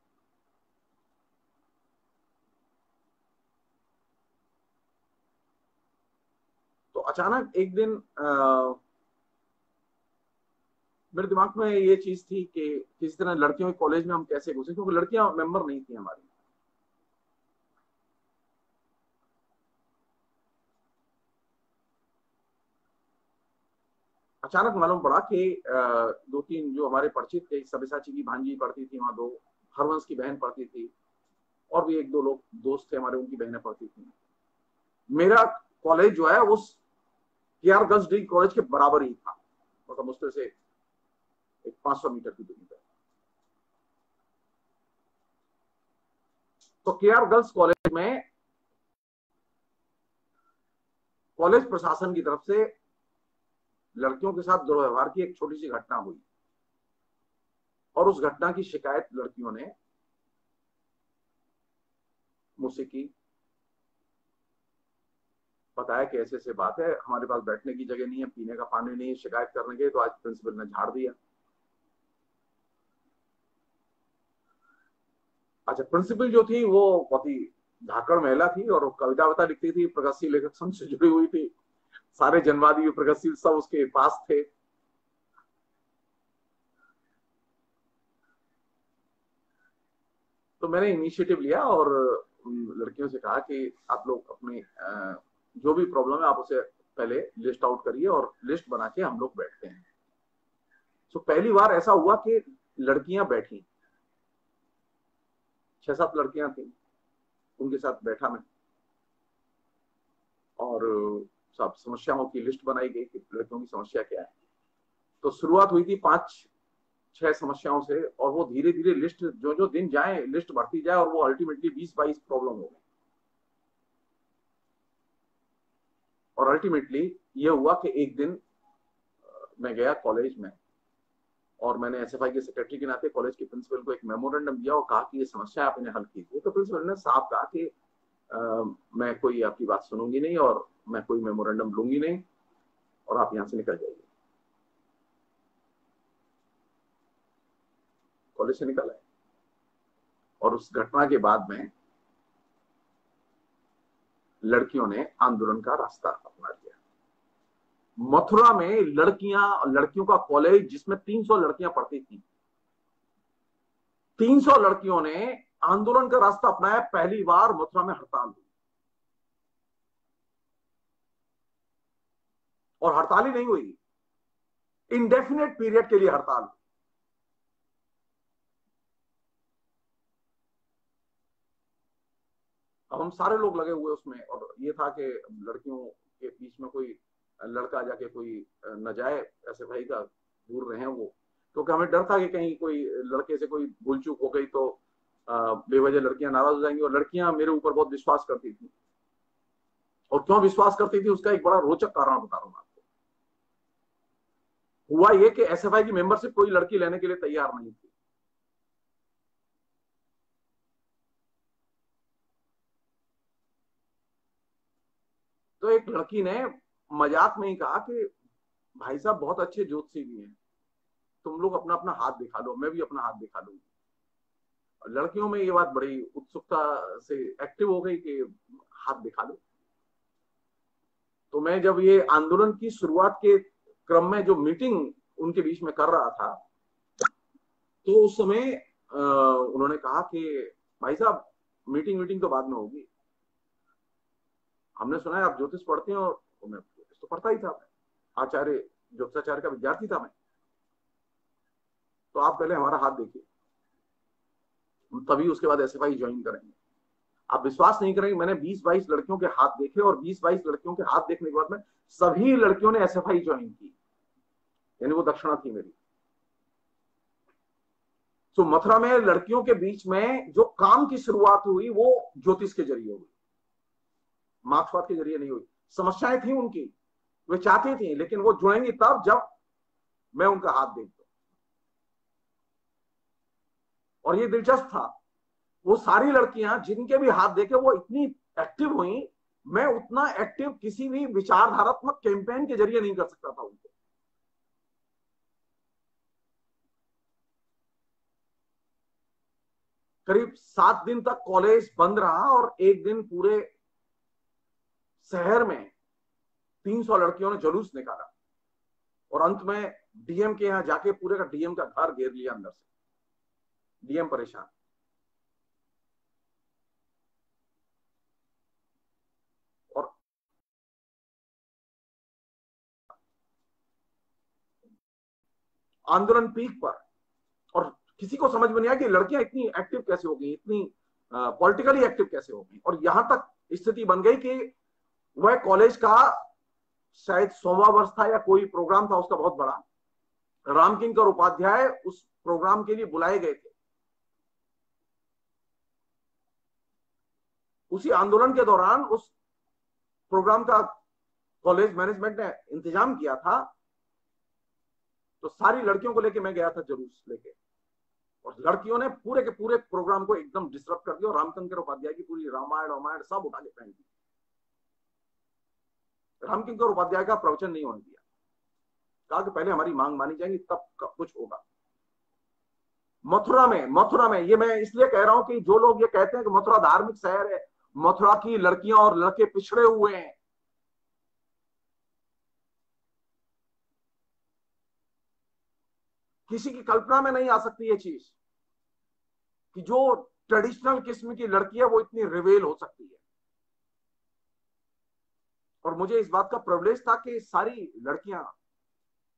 तो अचानक एक दिन मेरे दिमाग में ये चीज थी कि किसी तरह लड़कियों के कॉलेज में हम कैसे घुसे, क्योंकि लड़कियां मेंबर नहीं थी हमारी। अचानक मालूम पड़ा कि दो तीन जो हमारे परिचित थे, सब्यसाची की भांजी पढ़ती थी वहां, दो हरवंश की बहन पढ़ती थी, और भी एक दो लोग दोस्त थे हमारे, उनकी बहनें पढ़ती थी। मेरा कॉलेज जो है उस केआर गर्ल्स डिग्री कॉलेज के बराबर ही था, मतलब मुश्किल से एक 500 मीटर की दूरी पर। तो केआर गर्ल्स कॉलेज में कॉलेज प्रशासन की तरफ से लड़कियों के साथ दुर्व्यवहार की एक छोटी सी घटना हुई, और उस घटना की शिकायत लड़कियों ने मुझसे की। बताया कि ऐसे ऐसे बात है, हमारे पास बैठने की जगह नहीं है, पीने का पानी नहीं है, शिकायत करने गए तो आज प्रिंसिपल ने झाड़ दिया। अच्छा, प्रिंसिपल जो थी वो बहुत ही धाकड़ महिला थी, और कविता वविता लिखती थी, प्रगतिशील लेखक संघ से जुड़ी हुई थी, सारे जनवादी प्रगतिशील सब उसके पास थे। तो मैंने इनिशिएटिव लिया और लड़कियों से कहा कि आप लोग अपने जो भी प्रॉब्लम है आप उसे पहले लिस्ट आउट करिए, और लिस्ट बना के हम लोग बैठते हैं। तो पहली बार ऐसा हुआ कि लड़कियां बैठी, 6-7 लड़कियां थी, उनके साथ बैठा मैं, और सब समस्याओं की लिस्ट बनाई गई कि लड़कियों की समस्या क्या है। तो शुरुआत हुई थी 5-6 समस्याओं से, और वो धीरे धीरे लिस्ट जो जो दिन जाए लिस्ट बढ़ती जाए, और वो अल्टीमेटली 20-22 प्रॉब्लम हो गई। और अल्टीमेटली ये हुआ कि एक दिन मैं गया कॉलेज में, और मैंने एसएफआई के सेक्रेटरी के नाते कॉलेज के प्रिंसिपल को एक मेमोरेंडम दिया और कहा कि ये समस्या आपने हल की थी। तो प्रिंसिपल ने साफ कहा कि मैं कोई आपकी बात सुनूंगी नहीं, और मैं कोई मेमोरेंडम लूंगी नहीं, और आप यहां से निकल जाइए। कॉलेज से निकल आए, और उस घटना के बाद में लड़कियों ने आंदोलन का रास्ता अपना लिया। मथुरा में लड़कियों का कॉलेज जिसमें 300 लड़कियां पढ़ती थी, 300 लड़कियों ने आंदोलन का रास्ता अपनाया। पहली बार मथुरा में हड़ताल हुई, और हड़ताल ही नहीं हुई, इंडेफिनेट पीरियड के लिए हड़ताल हुई। अब हम सारे लोग लगे हुए उसमें, और ये था कि लड़कियों के बीच में कोई लड़का जाके कोई न जाए, ऐसे भाई का दूर रहे वो, क्योंकि हमें डर था कि कहीं कोई लड़के से कोई भूल चूक हो गई तो बेवजह लड़कियां नाराज हो जाएंगी। और लड़कियां मेरे ऊपर बहुत विश्वास करती थी, और क्यों विश्वास करती थी उसका एक बड़ा रोचक कारण बता रहा हूं आपको। हुआ ये कि एसएफआई की मेंबरशिप कोई लड़की लेने के लिए तैयार नहीं थी। तो एक लड़की ने मजाक में ही कहा कि भाई साहब बहुत अच्छे ज्योतिषी भी हैं, तुम लोग अपना अपना हाथ दिखा लो, मैं भी अपना हाथ दिखा लूंगी। लड़कियों में ये बात बड़ी उत्सुकता से एक्टिव हो गई कि हाथ दिखा लो। तो मैं जब ये आंदोलन की शुरुआत के क्रम में जो मीटिंग उनके बीच में कर रहा था, तो उस समय उन्होंने कहा कि भाई साहब मीटिंग तो बाद में होगी, हमने सुना है आप ज्योतिष पढ़ते हैं, और मैं ज्योतिष तो पढ़ता ही था, आचार्य ज्योतिषाचार्य का विद्यार्थी था मैं, तो आप पहले हमारा हाथ देखिए, तभी उसके बाद एसएफआई ज्वाइन करेंगे। आप विश्वास नहीं करेंगे, मैंने 20-22 लड़कियों के हाथ देखे, और 20-22 लड़कियों के हाथ देखने के बाद में सभी लड़कियों ने एसएफआई ज्वाइन की, यानी वो दक्षिणा थी मेरी। तो मथुरा में लड़कियों के बीच में जो काम की शुरुआत हुई वो ज्योतिष के जरिए हुई, मार्क्सवाद के जरिए नहीं हुई। समस्याएं थी उनकी, वे चाहती थी, लेकिन वो जुड़ेंगी तब जब मैं उनका हाथ देख दूं। और ये दिलचस्प था, वो सारी लड़कियां जिनके भी हाथ देखे वो इतनी एक्टिव हुई, मैं उतना एक्टिव किसी भी विचारधारात्मक कैंपेन के जरिए नहीं कर सकता था उनको। करीब 7 दिन तक कॉलेज बंद रहा और एक दिन पूरे शहर में 300 लड़कियों ने जुलूस निकाला और अंत में डीएम के यहां जाके पूरे का डीएम का घर घेर लिया अंदर से। डीएम परेशान। और आंदोलन पीक पर, और किसी को समझ में नहीं आया कि लड़कियां इतनी एक्टिव कैसे हो गई, इतनी पॉलिटिकली एक्टिव कैसे हो गई। और यहां तक स्थिति बन गई कि वह कॉलेज का शायद 100वां वर्ष था या कोई प्रोग्राम था उसका बहुत बड़ा, रामकिंकर उपाध्याय उस प्रोग्राम के लिए बुलाए गए थे। उसी आंदोलन के दौरान उस प्रोग्राम का कॉलेज मैनेजमेंट ने इंतजाम किया था, तो सारी लड़कियों को लेके मैं गया था जुलूस लेके, और लड़कियों ने पूरे के पूरे प्रोग्राम को एकदम डिस्टर्ब कर दिया और रामकिंकर उपाध्याय की पूरी रामायण रामायण सब उठा के फेंक दी। रामकिंकर उपाध्याय का प्रवचन नहीं होने दिया, कहा कि पहले हमारी मांग मानी जाएगी तब कुछ होगा। मथुरा में ये मैं इसलिए कह रहा हूं कि जो लोग ये कहते हैं कि मथुरा धार्मिक शहर है, मथुरा की लड़कियां और लड़के पिछड़े हुए हैं, किसी की कल्पना में नहीं आ सकती ये चीज कि जो ट्रेडिशनल किस्म की लड़की है वो इतनी रिवेल हो सकती है। और मुझे इस बात का प्रिविलेज था कि सारी लड़कियां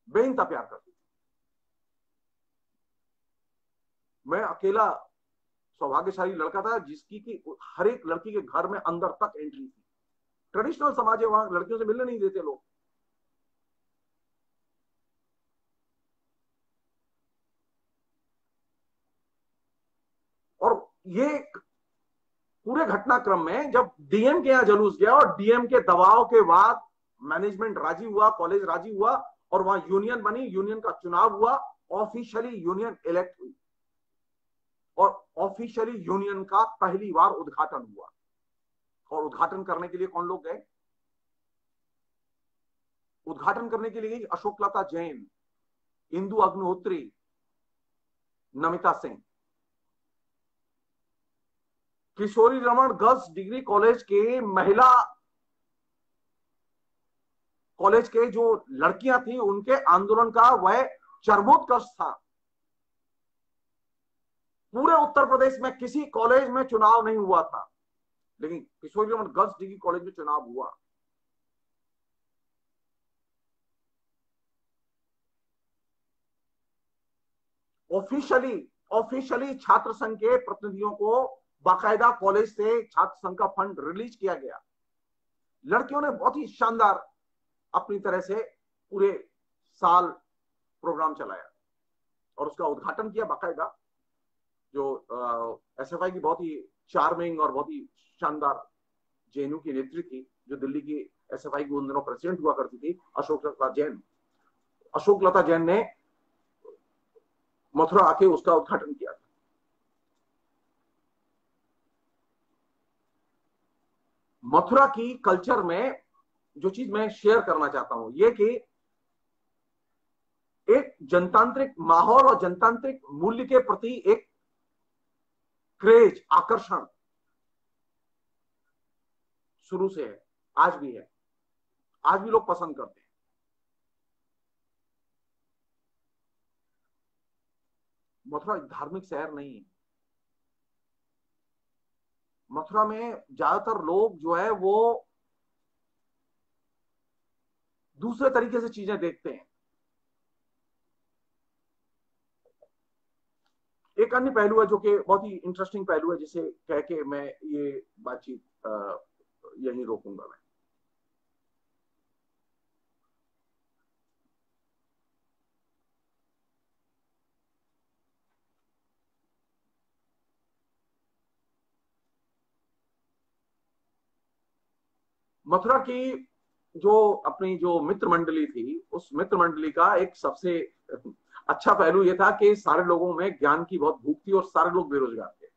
बेइंतहा प्यार करती थी। मैं अकेला सौभाग्यशाली लड़का था जिसकी की हर एक लड़की के घर में अंदर तक एंट्री थी। ट्रेडिशनल समाज है, वहां लड़कियों से मिलने नहीं देते लोग। और ये पूरे घटनाक्रम में जब डीएम के यहां जुलूस गया और डीएम के दबाव के बाद मैनेजमेंट राजी हुआ, कॉलेज राजी हुआ और वहां यूनियन बनी, यूनियन का चुनाव हुआ, ऑफिशियली यूनियन इलेक्ट हुई और ऑफिशियली यूनियन का पहली बार उद्घाटन हुआ। और उद्घाटन करने के लिए कौन लोग गए? उद्घाटन करने के लिए गई अशोकलता जैन, इंदु अग्निहोत्री, नमिता सिंह। किशोरी रमन गर्ल्स डिग्री कॉलेज के महिला कॉलेज के जो लड़कियां थी उनके आंदोलन का वह चरमोत्कर्ष था। पूरे उत्तर प्रदेश में किसी कॉलेज में चुनाव नहीं हुआ था, लेकिन किशोरी रमन गर्ल्स डिग्री कॉलेज में चुनाव हुआ। ऑफिशियली छात्र संघ के प्रतिनिधियों को बाकायदा कॉलेज से छात्र संघ का फंड रिलीज किया गया। लड़कियों ने बहुत ही शानदार अपनी तरह से पूरे साल प्रोग्राम चलाया और उसका उद्घाटन किया बाकायदा। जो एसएफआई की बहुत ही चार्मिंग और बहुत ही शानदार जेएनयू की नेत्री थी, जो दिल्ली की एसएफआई की उन दिनों प्रेसिडेंट हुआ करती थी, अशोकलता जैन ने मथुरा आके उसका उद्घाटन किया था। मथुरा की कल्चर में जो चीज मैं शेयर करना चाहता हूं ये कि एक जनतांत्रिक माहौल और जनतांत्रिक मूल्य के प्रति एक क्रेज, आकर्षण शुरू से है, आज भी है, आज भी लोग पसंद करते हैं। मथुरा एक धार्मिक शहर नहीं है। मथुरा में ज्यादातर लोग जो है वो दूसरे तरीके से चीजें देखते हैं। एक अन्य पहलू है जो कि बहुत ही इंटरेस्टिंग पहलू है, जिसे कह के मैं ये बातचीत यहीं रोकूंगा। मैं मथुरा की जो अपनी जो मित्र मंडली थी, उस मित्र मंडली का एक सबसे अच्छा पहलू ये था कि सारे लोगों में ज्ञान की बहुत भूख थी और सारे लोग बेरोजगार थे।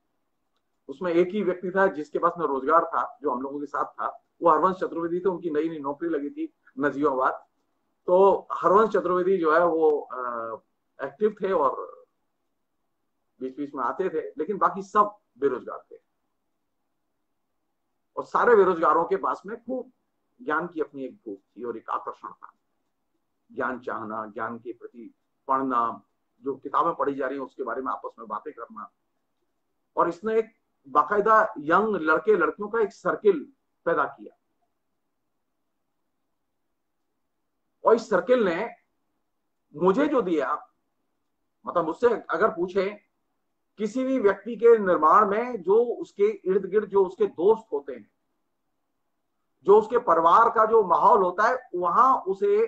उसमें एक ही व्यक्ति था जिसके पास में रोजगार था, जो हम लोगों के साथ था, वो हरवंश चतुर्वेदी थे। उनकी नई नई नौकरी लगी थी नजीबाबाद। तो हरवंश चतुर्वेदी जो है वो एक्टिव थे और बीच बीच में आते थे, लेकिन बाकी सब बेरोजगार थे। और सारे बेरोजगारों के पास में खूब ज्ञान की अपनी एक भूख थी और एक आकर्षण था, ज्ञान चाहना, ज्ञान के प्रति पढ़ना, जो किताबें पढ़ी जा रही हैं उसके बारे में आपस में बातें करना। और इसने एक बाकायदा यंग लड़के लड़कियों का एक सर्किल पैदा किया। और इस सर्किल ने मुझे जो दिया, मतलब मुझसे अगर पूछे किसी भी व्यक्ति के निर्माण में, जो उसके इर्द गिर्द जो उसके दोस्त होते हैं, जो उसके परिवार का जो माहौल होता है, वहां उसे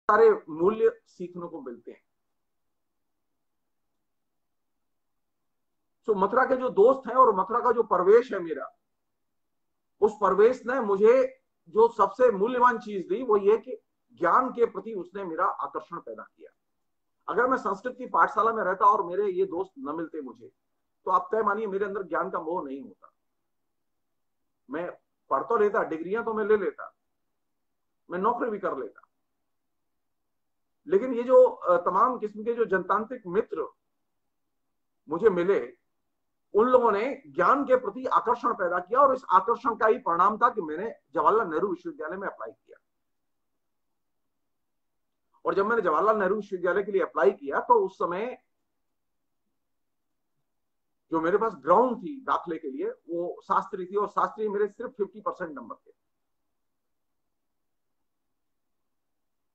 सारे मूल्य सीखने को मिलते हैं। तो मथुरा के जो दोस्त हैं और मथुरा का जो परिवेश है मेरा, उस परिवेश ने मुझे जो सबसे मूल्यवान चीज दी वो ये कि ज्ञान के प्रति उसने मेरा आकर्षण पैदा किया। अगर मैं संस्कृत की पाठशाला में रहता और मेरे ये दोस्त न मिलते मुझे, तो आप तय मानिए मेरे अंदर ज्ञान का मोह नहीं होता। मैं पढ़ तो लेता, डिग्रियां तो मैं ले लेता, मैं नौकरी भी कर लेता, लेकिन ये जो तमाम किस्म के जो जनतांत्रिक मित्र मुझे मिले, उन लोगों ने ज्ञान के प्रति आकर्षण पैदा किया। और इस आकर्षण का ही परिणाम था कि मैंने जवाहरलाल नेहरू विश्वविद्यालय में अप्लाई किया। और जब मैंने जवाहरलाल नेहरू विश्वविद्यालय के लिए अप्लाई किया, तो उस समय जो मेरे पास ग्राउंड थी दाखिले के लिए, वो शास्त्री थी, और शास्त्री मेरे सिर्फ 50% नंबर थे।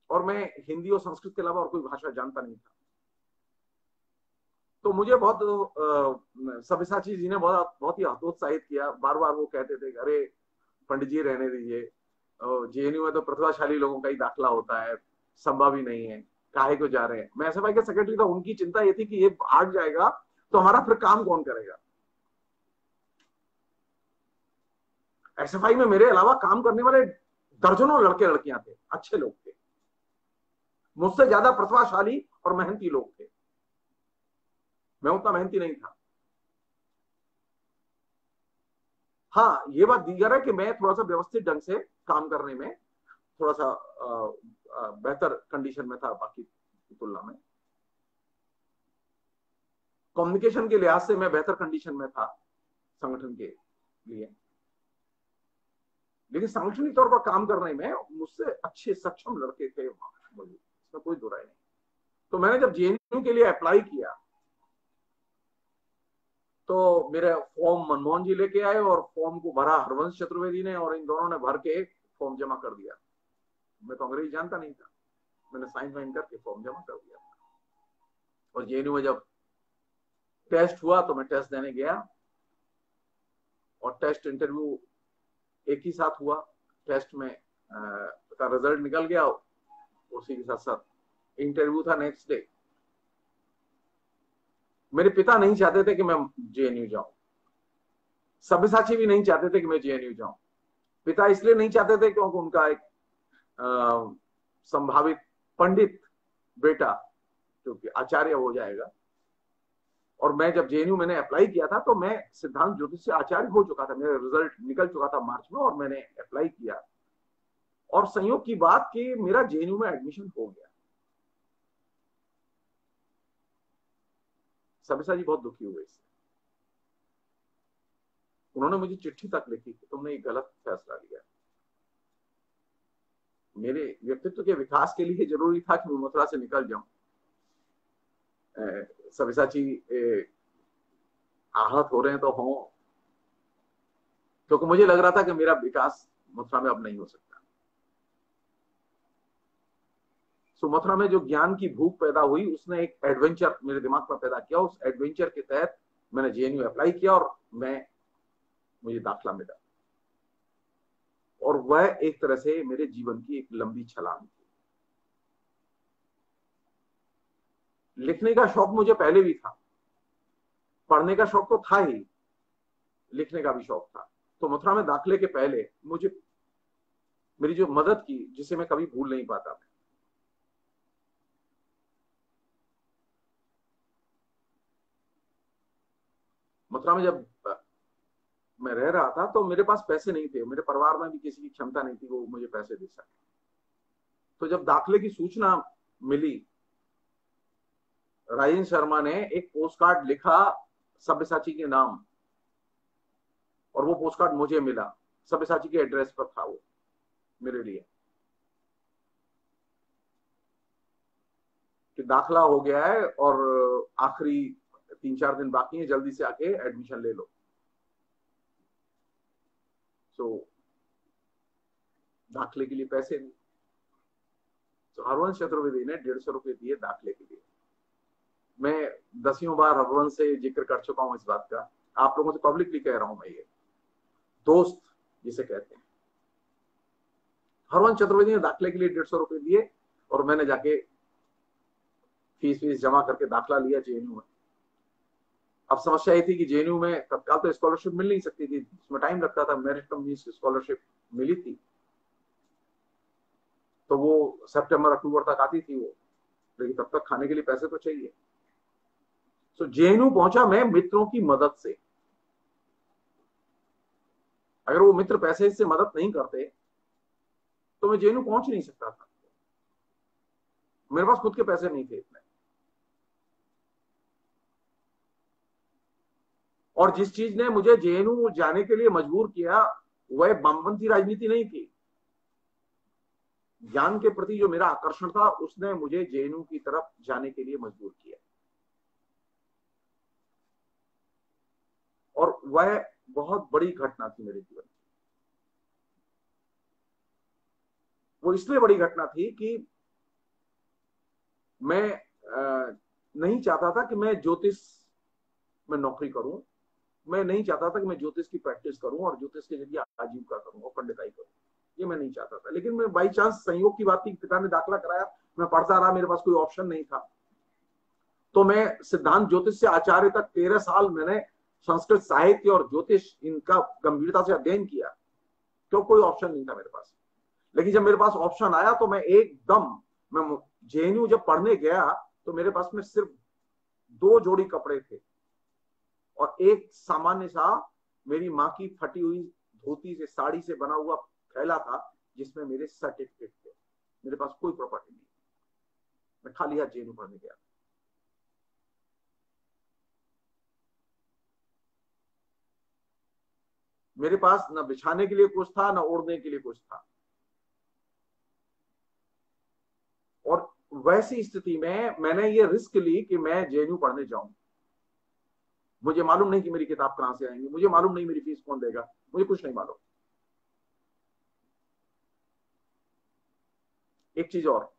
और मैं हिंदी और संस्कृत के अलावा और कोई भाषा जानता नहीं था। तो मुझे बहुत सब्यसाची जी ने बहुत ही हतोत्साहित किया। बार बार वो कहते थे, अरे पंडित जी रहने दीजिए, जेएनयू में तो प्रतिभाशाली लोगों का ही दाखिला होता है, संभव ही नहीं है, काहे को जा रहे हैं। मैं एसएफआई के सेक्रेटरी था, उनकी चिंता ये थी कि ये भाग जाएगा तो हमारा फिर काम कौन करेगा। एसएफआई में मेरे अलावा काम करने वाले दर्जनों लड़के लड़कियां थे, अच्छे लोग थे, मुझसे ज्यादा प्रतिभाशाली और मेहनती लोग थे। मैं उतना मेहनती नहीं था। हाँ, ये बात दीगर है कि मैं थोड़ा सा व्यवस्थित ढंग से काम करने में थोड़ा सा बेहतर कंडीशन में था बाकी की तुलना में। कम्युनिकेशन के लिहाज से मैं बेहतर कंडीशन में था संगठन के लिए, लेकिन सांगठनिक तौर पर काम करने में मुझसे अच्छे सक्षम लड़के थे वहां, इसमें कोई दो राय नहीं। तो मैंने जब जेएनयू के लिए अप्लाई किया, तो मेरे फॉर्म मनमोहन जी लेके आए और फॉर्म को भरा हरवंश चतुर्वेदी ने, और इन दोनों ने भर के फॉर्म जमा कर दिया। मैं तो अंग्रेजी जानता नहीं था, मैंने साइन वाइन करके फॉर्म जमा कर दिया। और जेएनयू में जब टेस्ट हुआ तो मैं टेस्ट देने गया, और टेस्ट इंटरव्यू एक ही साथ हुआ। टेस्ट में का रिजल्ट निकल गया, उसी के साथ साथ इंटरव्यू था नेक्स्ट डे। मेरे पिता नहीं चाहते थे कि मैं जेएनयू जाऊं, सब्यसाची भी नहीं चाहते थे कि मैं जेएनयू जाऊं। पिता इसलिए नहीं चाहते थे क्योंकि उनका एक संभावित पंडित बेटा जो कि आचार्य हो जाएगा। और मैं जब जेएनयू मैंने अप्लाई किया था, तो मैं सिद्धांत ज्योतिष से आचार्य हो चुका था, मेरा रिजल्ट निकल चुका था मार्च में, और मैंने अप्लाई किया। और संयोग की बात कि मेरा जेएनयू में एडमिशन हो गया। सब्यसाची बहुत दुखी हुए इससे। उन्होंने मुझे चिट्ठी तक लिखी कि तुमने एक गलत फैसला लिया। मेरे व्यक्तित्व के विकास के लिए जरूरी था कि मैं मथुरा से निकल जाऊं। सब्यसाची आहत हो रहे हैं तो हो, क्योंकि मुझे लग रहा था कि मेरा विकास मथुरा में अब नहीं हो सकता। सो मथुरा में जो ज्ञान की भूख पैदा हुई, उसने एक एडवेंचर मेरे दिमाग में पैदा किया। उस एडवेंचर के तहत मैंने जेएनयू अप्लाई किया और मुझे दाखिला मिला। और वह एक तरह से मेरे जीवन की एक लंबी छलांग थी। लिखने का शौक मुझे पहले भी था, पढ़ने का शौक तो था ही, लिखने का भी शौक था। तो मथुरा में दाखिले के पहले मुझे मेरी जो मदद की, जिसे मैं कभी भूल नहीं पाता, मथुरा में जब मैं रह रहा था तो मेरे पास पैसे नहीं थे, मेरे परिवार में भी किसी की क्षमता नहीं थी वो मुझे पैसे दे सके। तो जब दाखिले की सूचना मिली, राजेंद्र शर्मा ने एक पोस्ट कार्ड लिखा सब्यसाची के नाम, और वो पोस्ट कार्ड मुझे मिला, सब्यसाची के एड्रेस पर था वो मेरे लिए, कि दाखला हो गया है और आखिरी 3-4 दिन बाकी है, जल्दी से आके एडमिशन ले लो। तो दाखले के लिए पैसे नहीं, तो हरवंश चतुर्वेदी ने 150 रुपए दिए दाखले के लिए। मैं 10वीं बार हरवंश से जिक्र कर चुका हूं इस बात का, आप लोगों से पब्लिकली कह रहा हूं मैं, ये दोस्त जिसे कहते हैं, हरवंश चतुर्वेदी ने दाखले के लिए 150 रुपए दिए, और मैंने जाके फीस जमा करके दाखला लिया जेएनयू में। अब समस्या ये थी कि जेएनयू में तत्काल तो स्कॉलरशिप मिल नहीं सकती थी, उसमें टाइम लगता था। मेरिट कम स्कॉलरशिप मिली थी, तो वो सितंबर अक्टूबर तक आती थी वो, लेकिन तब तक खाने के लिए पैसे तो चाहिए। तो जेएनयू पहुंचा मैं मित्रों की मदद से। अगर वो मित्र पैसे से मदद नहीं करते तो मैं जेएनयू पहुंच नहीं सकता था, मेरे पास खुद के पैसे नहीं थे इतने। और जिस चीज ने मुझे जेएनयू जाने के लिए मजबूर किया वह वामपंथी राजनीति नहीं थी, ज्ञान के प्रति जो मेरा आकर्षण था उसने मुझे जेएनयू की तरफ जाने के लिए मजबूर किया। और वह बहुत बड़ी घटना थी मेरे जीवन की। वो इसलिए बड़ी घटना थी कि मैं नहीं चाहता था कि मैं ज्योतिष में नौकरी करूं, मैं नहीं चाहता था कि मैं ज्योतिष की प्रैक्टिस करूं और ज्योतिष के जरिए आजीविका करूं और पंडिताई करूं, ये मैं नहीं चाहता था। लेकिन मैं बाई चांस संयोग की बात थी, पिता ने दाखला कराया, मैं पढ़ता रहा, मेरे पास कोई ऑप्शन नहीं था। तो मैं सिद्धांत ज्योतिष से आचार्य तक 13 साल मैंने संस्कृत साहित्य और ज्योतिष इनका गंभीरता से अध्ययन किया, क्यों कोई ऑप्शन नहीं था मेरे पास। लेकिन जब मेरे पास ऑप्शन आया तो मैं एकदम, मैं जेएनयू जब पढ़ने गया तो मेरे पास में सिर्फ 2 जोड़ी कपड़े थे और एक सामान्य सा मेरी माँ की फटी हुई धोती से, साड़ी से बना हुआ थैला था जिसमें मेरे सर्टिफिकेट थे। मेरे पास कोई प्रॉपर्टी नहीं, मैं खाली हाथ जेएनयू पढ़ने गया। मेरे पास न बिछाने के लिए कुछ था, न ओढ़ने के लिए कुछ था। और वैसी स्थिति में मैंने ये रिस्क ली कि मैं जेएनयू पढ़ने जाऊं। मुझे मालूम नहीं कि मेरी किताब कहां से आएंगी, मुझे मालूम नहीं मेरी फीस कौन देगा, मुझे कुछ नहीं मालूम। एक चीज और,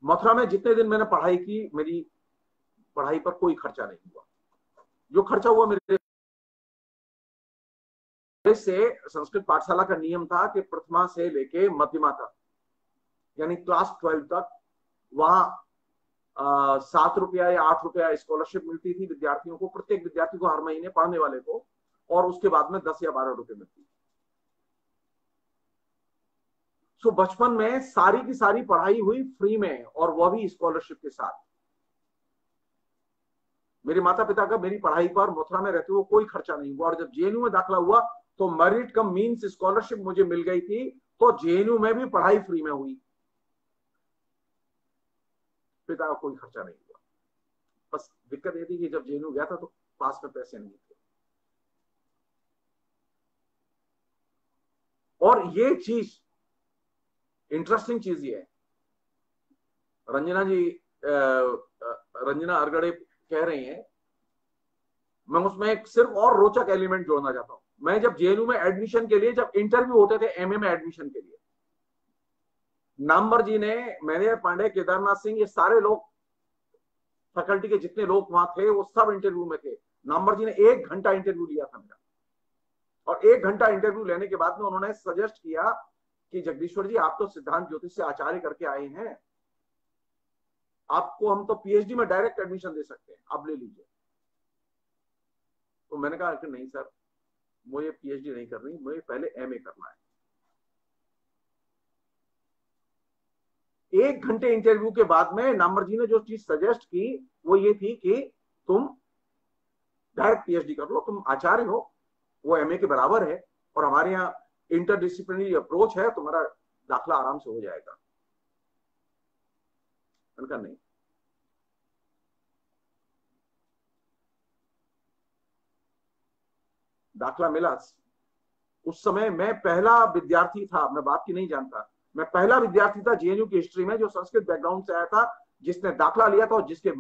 मथुरा में जितने दिन मैंने पढ़ाई की, मेरी पढ़ाई पर कोई खर्चा नहीं हुआ। जो खर्चा हुआ मेरे से, संस्कृत पाठशाला का नियम था कि प्रथमा से लेके मध्यमा तक, यानी क्लास 12 तक, वहां 7 रुपया या 8 रुपया स्कॉलरशिप मिलती थी विद्यार्थियों को, प्रत्येक विद्यार्थी को हर महीने पढ़ने वाले को, और उसके बाद में 10 या 12 रुपए मिलती थी। सो बचपन में सारी की सारी पढ़ाई हुई फ्री में, और वह भी स्कॉलरशिप के साथ। मेरे माता पिता का मेरी पढ़ाई पर मथुरा में रहते हुए कोई खर्चा नहीं हुआ। और जब जेएनयू में दाखला हुआ तो मेरिट कम मीन्स स्कॉलरशिप मुझे मिल गई थी, तो जेएनयू में भी पढ़ाई फ्री में हुई, पिता का कोई खर्चा नहीं हुआ। बस दिक्कत ये थी कि जब जेएनयू गया था तो पास में पैसे नहीं थे। और ये चीज, इंटरेस्टिंग चीज ये है, रंजना जी, रंजना अरगड़े कह रही हैं, मैं उसमें एक सिर्फ और रोचक एलिमेंट जोड़ना चाहता हूं। मैं जब जेएनयू में एडमिशन के लिए, जब इंटरव्यू होते थे एमए में एडमिशन के लिए, नामवर जी ने, मैनेजर पांडे, केदारनाथ सिंह, ये सारे लोग, फैकल्टी के जितने लोग वहां थे वो सब इंटरव्यू में थे। नामवर जी ने 1 घंटा इंटरव्यू लिया था मेरा, और 1 घंटा इंटरव्यू लेने के बाद में उन्होंने सजेस्ट किया कि जगदीश्वर जी, आप तो सिद्धांत ज्योतिष से आचार्य करके आए हैं, आपको हम तो पीएचडी में डायरेक्ट एडमिशन दे सकते हैं, आप ले लीजिए। तो मैंने कहा कि नहीं सर, मुझे पीएचडी नहीं करनी, मुझे पहले एमए करना है। 1 घंटे इंटरव्यू के बाद में नामवर जी ने जो चीज सजेस्ट की वो ये थी कि तुम डायरेक्ट पीएचडी कर लो, तुम आचार्य हो, वो एमए के बराबर है, और हमारे यहाँ इंटरडिसिप्लिनरी अप्रोच है, तुम्हारा दाखला आराम से हो जाएगा। उनका नहीं। दाखला मिला। उस समय मैं पहला विद्यार्थी था, मैं बाप की नहीं जानता, मैं पहला विद्यार्थी था जेएनयू की हिस्ट्री में जो संस्कृत बैकग्राउंड से आया था, जिसने दाखला लिया था, और जिसके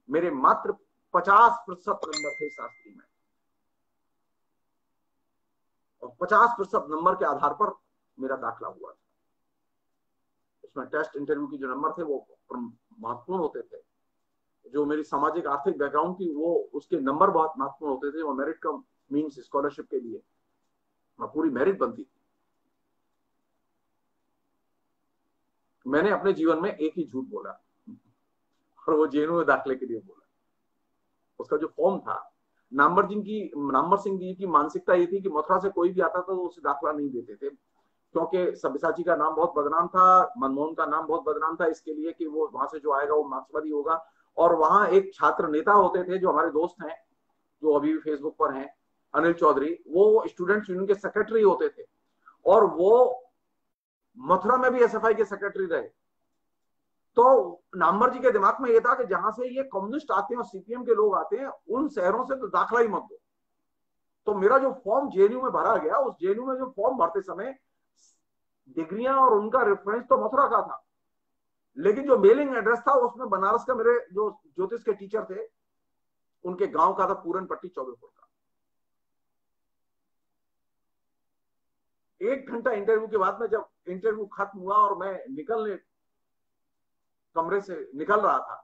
मेरे मात्र 50% नंबर थे शास्त्री में, और 50% नंबर के आधार पर मेरा दाखला हुआ था। उसमें टेस्ट इंटरव्यू की जो नंबर थे वो महत्वपूर्ण होते थे, जो मेरी सामाजिक आर्थिक बैकग्राउंड थी वो उसके नंबर बहुत महत्वपूर्ण होते थे, और मेरिट कम मीन्स स्कॉलरशिप के लिए पूरी मेरिट बनती थी। मैंने अपने जीवन में एक ही झूठ बोला, और वो जेएनयू में दाखिले के लिए बोला। उसका जो फॉर्म था, नामवर सिंह जी की मानसिकता ये थी कि मथुरा से कोई भी आता था तो उसे दाखला नहीं देते थे, क्योंकि सब्यसाची का नाम बहुत बदनाम था, मनमोहन का नाम बहुत बदनाम था, इसके लिए कि वो वहां से जो आएगा वो मार्क्सवादी होगा। और वहां एक छात्र नेता होते थे जो हमारे दोस्त हैं, जो अभी भी फेसबुक पर हैं, अनिल चौधरी, वो स्टूडेंट्स यूनियन के सेक्रेटरी होते थे, और वो मथुरा में भी एसएफआई के सेक्रेटरी रहे। तो नामवर जी के दिमाग में ये था कि जहां से ये कम्युनिस्ट आते हैं और सीपीएम के लोग आते हैं, उन शहरों से तो दाखला ही मत दो। तो मेरा जो फॉर्म जेएनयू में भरा गया, उस जेएनयू में जो फॉर्म भरते समय डिग्रियां और उनका रेफरेंस तो मथुरा का था, लेकिन जो मेलिंग एड्रेस था उसमें बनारस का मेरे जो ज्योतिष के टीचर थे उनके गांव का था, पूरन पट्टी चौबेपुर का। 1 घंटा इंटरव्यू के बाद में जब इंटरव्यू खत्म हुआ और मैं कमरे से निकल रहा था,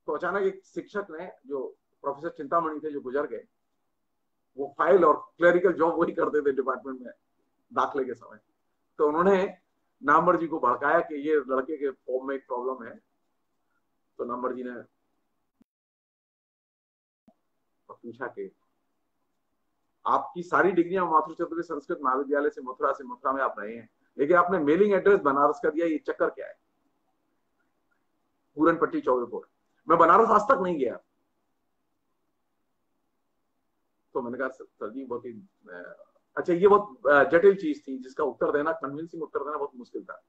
तो अचानक एक शिक्षक ने, जो प्रोफेसर चिंतामणि थे जो गुजर गए, वो फाइल और क्लरिकल जॉब वही करते थे डिपार्टमेंट में दाखिले के समय, तो उन्होंने नामवर जी को भड़काया कि ये लड़के के फॉर्म में एक प्रॉब्लम है। तो नामवर जी ने पूछा कि आपकी सारी डिग्रियां माथुर चतुर्थी संस्कृत महाविद्यालय से मथुरा में आप रहे हैं, लेकिन आपने मेलिंग एड्रेस बनारस का दिया, ये चक्कर क्या है? पूरन पट्टी चौबेपुर। मैं बनारस आज तक नहीं गया। तो मैंने कहा सर जी बहुत ही अच्छा, ये बहुत जटिल चीज थी जिसका उत्तर देना, कन्विंसिंग उत्तर देना बहुत मुश्किल था।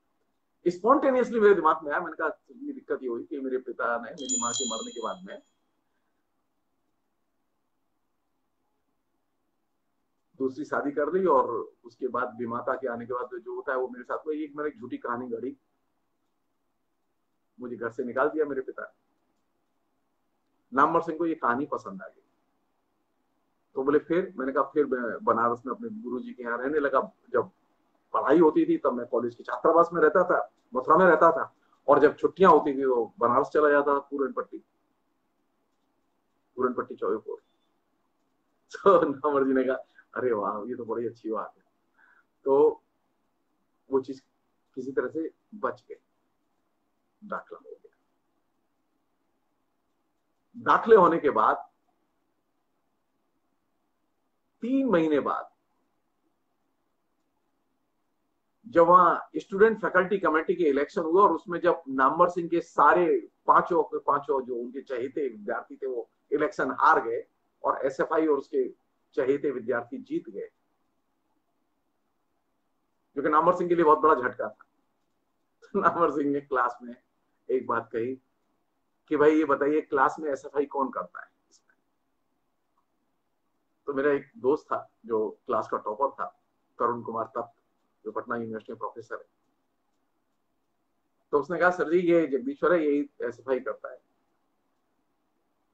स्पॉन्टेनियसली मेरे दिमाग में आया, मैंने कहा ये दिक्कत ये हुई कि मेरे पिता ने मेरी माँ के मरने के बाद में दूसरी शादी कर ली, और उसके बाद विमाता के आने के बाद जो होता है वो मेरे साथ हुआ। एक मैंने एक झूठी कहानी गढ़ी, मुझे घर से निकाल दिया मेरे पिता। नामवर सिंह को ये कहानी पसंद आ गई, तो बोले फिर, मैंने कहा फिर मैं बनारस में अपने गुरुजी के यहाँ रहने लगा। जब पढ़ाई होती थी तब मैं कॉलेज के छात्रावास में रहता था, मथुरा में रहता था, और जब छुट्टियां होती थी तो बनारस चला जाता था, पूरन पट्टी चौबेपुर। तो नामवर जी ने कहा अरे वाह, ये तो बड़ी अच्छी बात है। तो वो चीज किसी तरह से बच गई, दाखिला हो गया। दाखिले होने के बाद 3 महीने बाद जब वहां स्टूडेंट फैकल्टी कमेटी के इलेक्शन हुआ, और उसमें जब नामवर सिंह के सारे पांचों जो उनके चहेते विद्यार्थी थे वो इलेक्शन हार गए, और एसएफआई और उसके चहेते विद्यार्थी जीत गए, जो कि नामवर सिंह के लिए बहुत बड़ा झटका था। तो नामवर सिंह ने क्लास में एक बात कही कि भाई ये बताइए क्लास में एसएफआई कौन करता है? तो मेरा एक दोस्त था जो क्लास का टॉपर था, करुण कुमार तप्त, जो पटना यूनिवर्सिटी में प्रोफेसर है। तो उसने कहा सर जी ये जगदीश्वर है, यही एसएफआई करता है।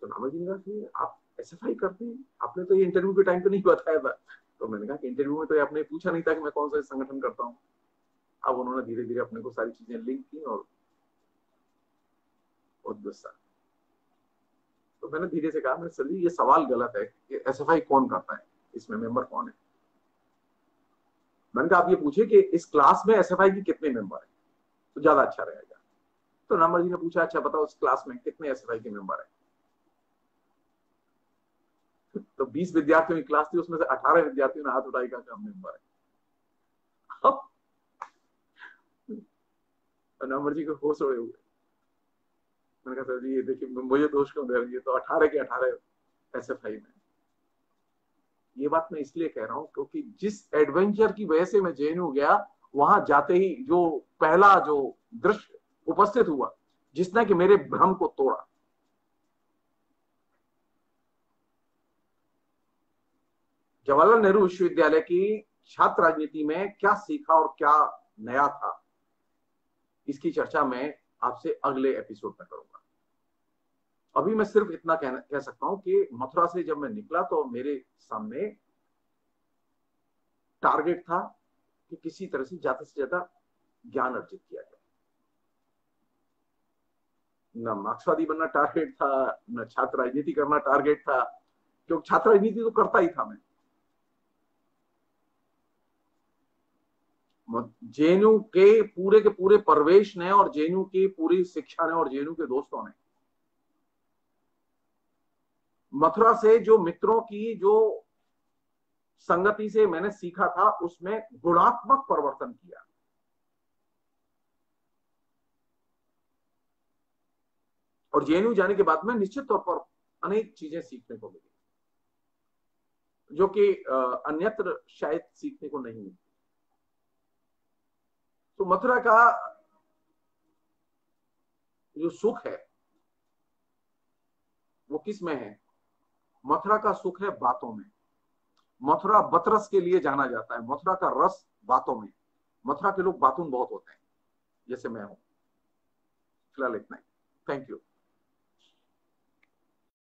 तो नामवर जी ने कहा आप एसएफआई करते हैं, आपने तो ये इंटरव्यू के टाइम पे नहीं बताया था। तो मैंने कहा कि इंटरव्यू में तो आपने पूछा नहीं था कि मैं कौन सा संगठन करता हूँ। अब उन्होंने धीरे धीरे अपने को सारी चीजें लिंक की, और बहुत गुस्सा। तो मैंने धीरे से कहा, मैं सर जी ये सवाल गलत है कि एसएफआई कौन करता है, इसमें मेंबर कौन है? मैंने कहा आप ये पूछे कि इस क्लास में एसएफआई के कितने मेंबर है तो ज्यादा अच्छा रहेगा। तो नामवर जी ने पूछा अच्छा बताओ उस क्लास में कितने एसएफआई के मेंबर है? तो 20 विद्यार्थियों की क्लास थी, उसमें से 18 विद्यार्थियों ने हाथ उठाई, का मेंबर है। अब नामवर जी को होश उड़े हुए। मैंने कहा सर जी ये देखिए मुझे दोष क्यों दे रही है, तो 18 के 18 SFI में। ये बात मैं इसलिए कह रहा हूं क्योंकि जिस एडवेंचर की वजह से मैं JNU गया, वहां जाते ही जो पहला जो दृश्य उपस्थित हुआ जिसने कि मेरे भ्रम को तोड़ा। जवाहरलाल नेहरू विश्वविद्यालय की छात्र राजनीति में क्या सीखा और क्या नया था, इसकी चर्चा मैं आपसे अगले एपिसोड में करूंगा। अभी मैं सिर्फ इतना कह सकता हूं कि मथुरा से जब मैं निकला तो मेरे सामने टारगेट था कि किसी तरह से ज्यादा ज्ञान अर्जित किया जाए। न मार्क्सवादी बनना टारगेट था, न छात्र राजनीति करना टारगेट था, क्योंकि छात्र राजनीति तो करता ही था मैं। JNU के पूरे परवेश ने और JNU की पूरी शिक्षा ने और JNU के दोस्तों ने मथुरा से जो मित्रों की जो संगति से मैंने सीखा था उसमें गुणात्मक परिवर्तन किया। और JNU जाने के बाद में निश्चित तौर पर अनेक चीजें सीखने को मिली जो कि अन्यत्र शायद सीखने को नहीं मिली। तो मथुरा का जो सुख है वो किस में है? मथुरा का सुख है बातों में। मथुरा बतरस के लिए जाना जाता है, मथुरा का रस बातों में। मथुरा के लोग बातून बहुत होते हैं, जैसे मैं हूं। फिलहाल इतना ही। Thank you.